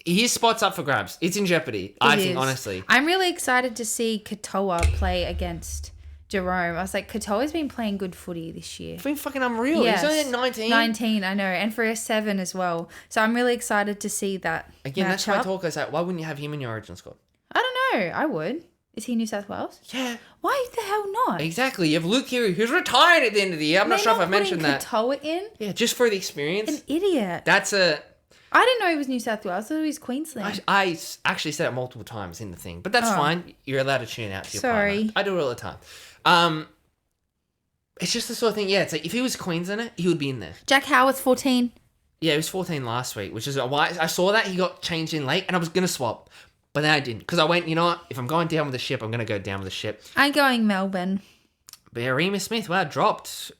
His spot's up for grabs. It's in jeopardy, I think, honestly. I'm really excited to see Katoa play against Jerome. I was like, Katoa's been playing good footy this year. It's been fucking unreal. Yes. He's only at 19. 19, I know. And for a 7 as well. So I'm really excited to see that. Again, that's why I talk is that why wouldn't you have him in your Origin squad? I don't know. I would. Is he New South Wales? Yeah. Why the hell not? Exactly. You have Luke Keary, who's retired at the end of the year. I'm not sure if I've mentioned that. Katoa in? Yeah, just for the experience. An idiot. I didn't know he was New South Wales. I thought he was Queensland. I actually said it multiple times in the thing. But that's fine. You're allowed to tune out to your partner. I do it all the time. It's just the sort of thing, it's like if he was Queenslander, he would be in there. Jack Howard's 14. Yeah, he was 14 last week, which is why I saw that he got changed in late and I was going to swap. But then I didn't. Because I went, you know what? If I'm going down with the ship, I'm going to go down with the ship. I'm going Melbourne. But yeah, Remus Smith, dropped.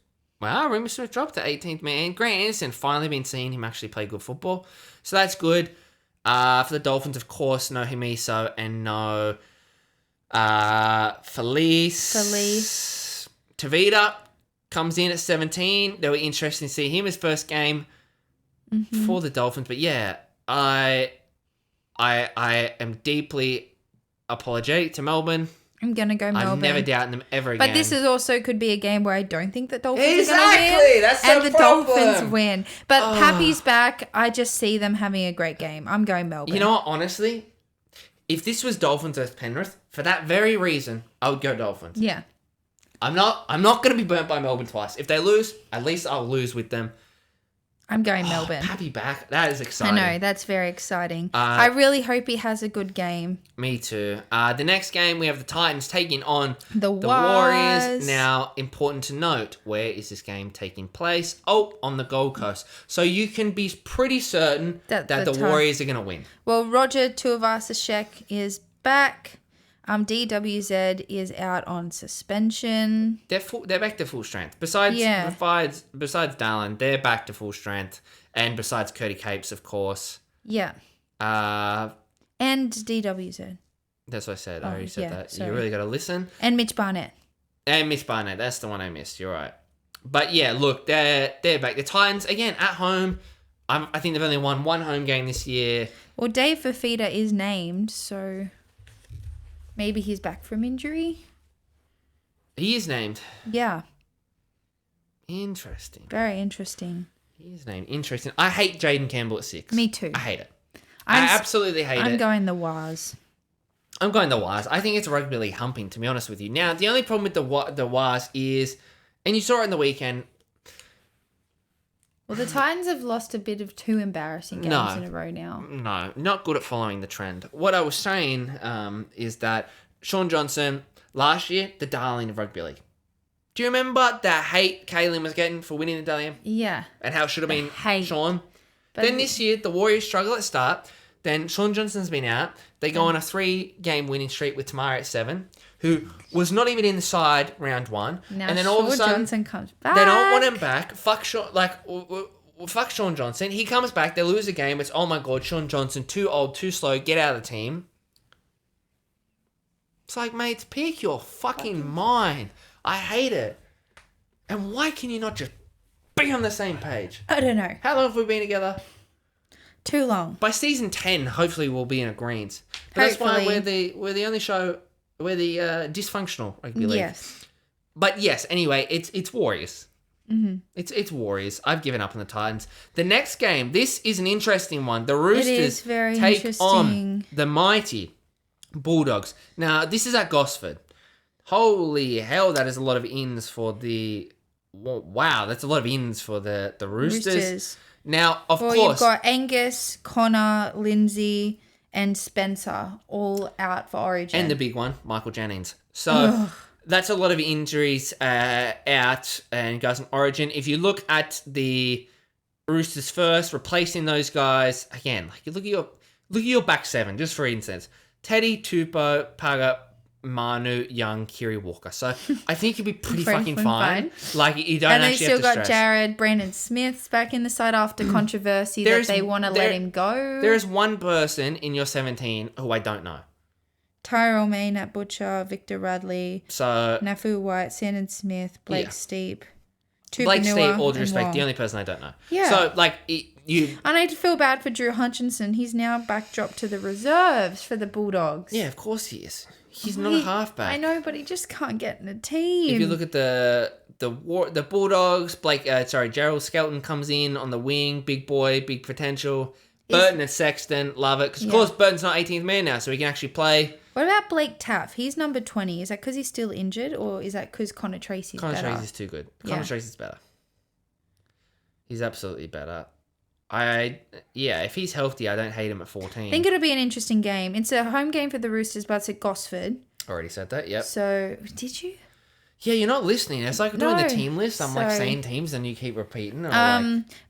Wow, Remus Smith dropped to 18th man. Grant Anderson, finally been seeing him actually play good football. So that's good. For the Dolphins, of course, no Himiso and no Felice. Tavita comes in at 17. They were interested to see him his first game for the Dolphins. But yeah, I am deeply apologetic to Melbourne. I'm going to go Melbourne. I'm never doubting them ever again. But this is also could be a game where I don't think that Dolphins are going to win. That's the problem. And the Dolphins win. But Oh. Pappy's back. I just see them having a great game. I'm going Melbourne. You know what? Honestly, if this was Dolphins versus Penrith, for that very reason, I would go Dolphins. Yeah. I'm not going to be burnt by Melbourne twice. If they lose, at least I'll lose with them. I'm going Melbourne. Pappy back. That is exciting. I know. That's very exciting. I really hope he has a good game. Me too. The next game, we have the Titans taking on the Warriors. Now, important to note, where is this game taking place? Oh, on the Gold Coast. So you can be pretty certain that the Warriors are going to win. Well, Roger Tuivasa-Sheck is back. DWZ is out on suspension. They're back to full strength. Besides Dallin, they're back to full strength. And besides Cody Capes, of course. Yeah. And DWZ. That's what I said. I already said that. Sorry. You really got to listen. And Mitch Barnett. That's the one I missed. You're right. But yeah, look, they're back. The Titans again at home. I think they've only won one home game this year. Well, Dave Fafita is named, so maybe he's back from injury. He is named. Yeah. Interesting. Very interesting. He is named. Interesting. I hate Jaden Campbell at 6. Me too. I hate it. I absolutely hate it. I'm going the Waz. I'm going the Waz. I think it's rugby league humping, to be honest with you. Now, the only problem with the Waz is, and you saw it in the weekend. Well, the Titans have lost a bit of 2 embarrassing games in a row now. No, not good at following the trend. What I was saying is that Sean Johnson, last year, the darling of rugby league. Do you remember the hate Kaylin was getting for winning the Dalian? Yeah. And how it should have been hate. Sean? But then this year, the Warriors struggle at start. Then Sean Johnson's been out. They go on a 3-game winning streak with Tamara at 7, who was not even in the side round 1. Now and then all of a Sean sudden, Johnson comes back. they don't want him back. Fuck Sean Johnson. He comes back. They lose the game. It's, oh my God, Sean Johnson, too old, too slow. Get out of the team. It's like, mate, speak your fucking mind. I hate it. And why can you not just be on the same page? I don't know. How long have we been together? Too long. By season 10, hopefully we'll be in agreement. But that's why we're the only show, we're the dysfunctional rugby league. Yes. But yes, anyway, it's Warriors. Mm-hmm. It's Warriors. I've given up on the Titans. The next game, this is an interesting one. The Roosters take on the mighty Bulldogs. Now, this is at Gosford. Holy hell, that is a lot of ins for the... Wow, that's a lot of ins for the Roosters. Now, of course... you've got Angus, Connor, Lindsay, and Spencer all out for Origin. And the big one, Michael Jennings. So, that's a lot of injuries out and guys in Origin. If you look at the Roosters first, replacing those guys, again, like look at your back 7, just for instance. Teddy, Tupou, Paga, Manu, Young, Kiri Walker. So I think you'll be pretty fucking fine. Like you don't and actually they have still to got stress. Jared, Brandon Smith's back in the side after controversy that they want to let him go. There is one person in your 17 who I don't know. Tyrell May, Nat Butcher, Victor Radley, So Nafu White, Sandon Smith, Blake Steep, Blake Steep, all due and respect, Wong. the only person I don't know. Yeah. So like you. I need to feel bad for Drew Hutchinson. He's now backdropped to the reserves for the Bulldogs. Yeah, of course he is. He's not a halfback. I know, but he just can't get in a team. If you look at the Bulldogs, Gerald Skelton comes in on the wing, big boy, big potential. Burton and Sexton, love it. Because, of course, Burton's not 18th man now, so he can actually play. What about Blake Taff? He's number 20. Is that because he's still injured, or is that because Connor Tracy's better? Connor Tracy's too good. Connor Tracy's better. He's absolutely better. If he's healthy, I don't hate him at 14. I think it'll be an interesting game. It's a home game for the Roosters, but it's at Gosford. Already said that, yep. So, did you? Yeah, you're not listening. It's like doing the team list. I'm like saying teams and you keep repeating.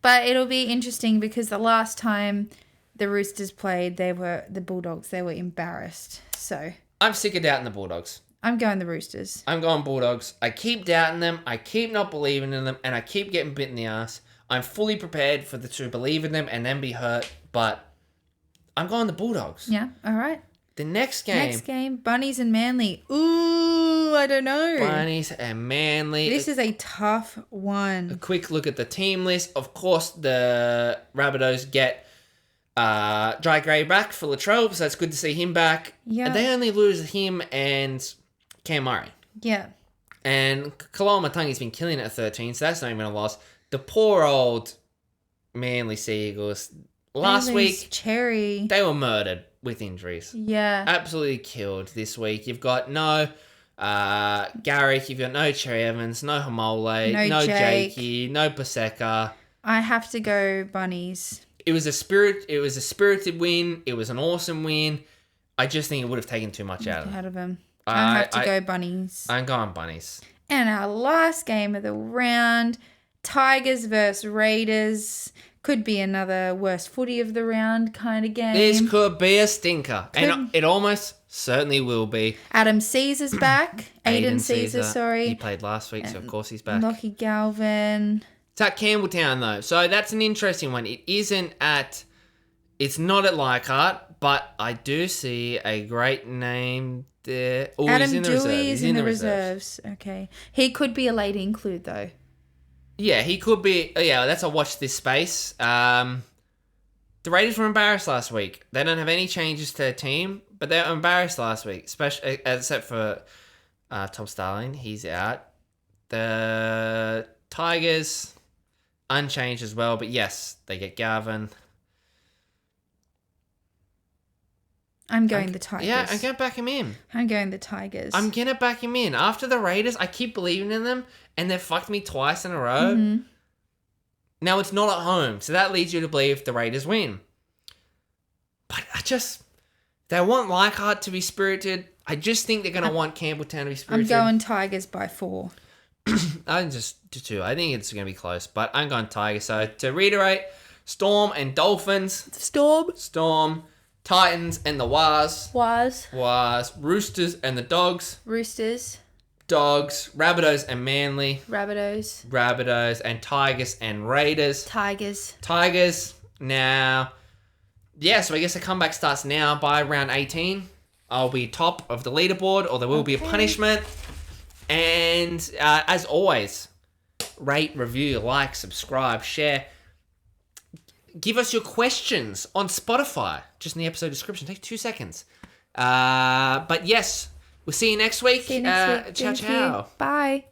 But it'll be interesting because the last time the Roosters played, the Bulldogs, they were embarrassed. So I'm sick of doubting the Bulldogs. I'm going the Roosters. I'm going Bulldogs. I keep doubting them. I keep not believing in them. And I keep getting bit in the ass. I'm fully prepared to believe in them and then be hurt. But I'm going the Bulldogs. Yeah, all right. The next game. Bunnies and Manly. Ooh, I don't know. Bunnies and Manly. This is a tough A one. quick look at the team list. Of course, the Rabbitohs get Dry Gray back for Latrell, so it's good to see him back. Yeah. They only lose him and Cam Murray. Yeah. And Kaloa Matangi's been killing it at 13, so that's not even a loss. The poor old Manly Seagulls. Last week, Cherry. they were murdered with injuries. Yeah. Absolutely killed this week. You've got no Garrick, you've got no Cherry Evans, no Hamole, no Jakey, no Paseka. I have to go Bunnies. It was a spirited win. It was an awesome win. I just think it would have taken too much out of them. I have to go Bunnies. I'm going Bunnies. And our last game of the round, Tigers versus Raiders. Could be another worst footy of the round kind of game. This could be a stinker. And it almost certainly will be. Adam Caesar's back. Aiden Caesar, sorry. He played last week, so of course he's back. Lockie Galvin. It's at Campbelltown, though. So that's an interesting one. It's not at Leichhardt, but I do see a great name there. Oh, Adam he's in the Dewey reserves. is in the reserves. Okay. He could be a late include, though. Yeah, he could be. Yeah, that's a watch this space. The Raiders were embarrassed last week. They don't have any changes to their team, but they were embarrassed last week, especially except for Tom Starling. He's out. The Tigers unchanged as well, but yes, they get Garvin. I'm going the Tigers. Yeah, I'm going to back him in. I'm going the Tigers. I'm going to back him in. After the Raiders, I keep believing in them, and they've fucked me twice in a row. Mm-hmm. Now, it's not at home, so that leads you to believe the Raiders win. But they want Leichhardt to be spirited. I just think they're going to want Campbelltown to be spirited. I'm going Tigers by 4. I'm just 2. I think it's going to be close, but I'm going Tigers. So, to reiterate, Storm and Dolphins. Storm. Titans and the Waz. Roosters and the Dogs. Dogs. Rabbitohs and Manly. Rabbitohs and Tigers and Raiders. Tigers. Now, yeah, so I guess the comeback starts now. By round 18, I'll be top of the leaderboard, or there will be a punishment. And as always, rate, review, like, subscribe, share. Give us your questions on Spotify, just in the episode description. Take 2 seconds. But yes, we'll see you next week. See you next week. Ciao, ciao. Bye.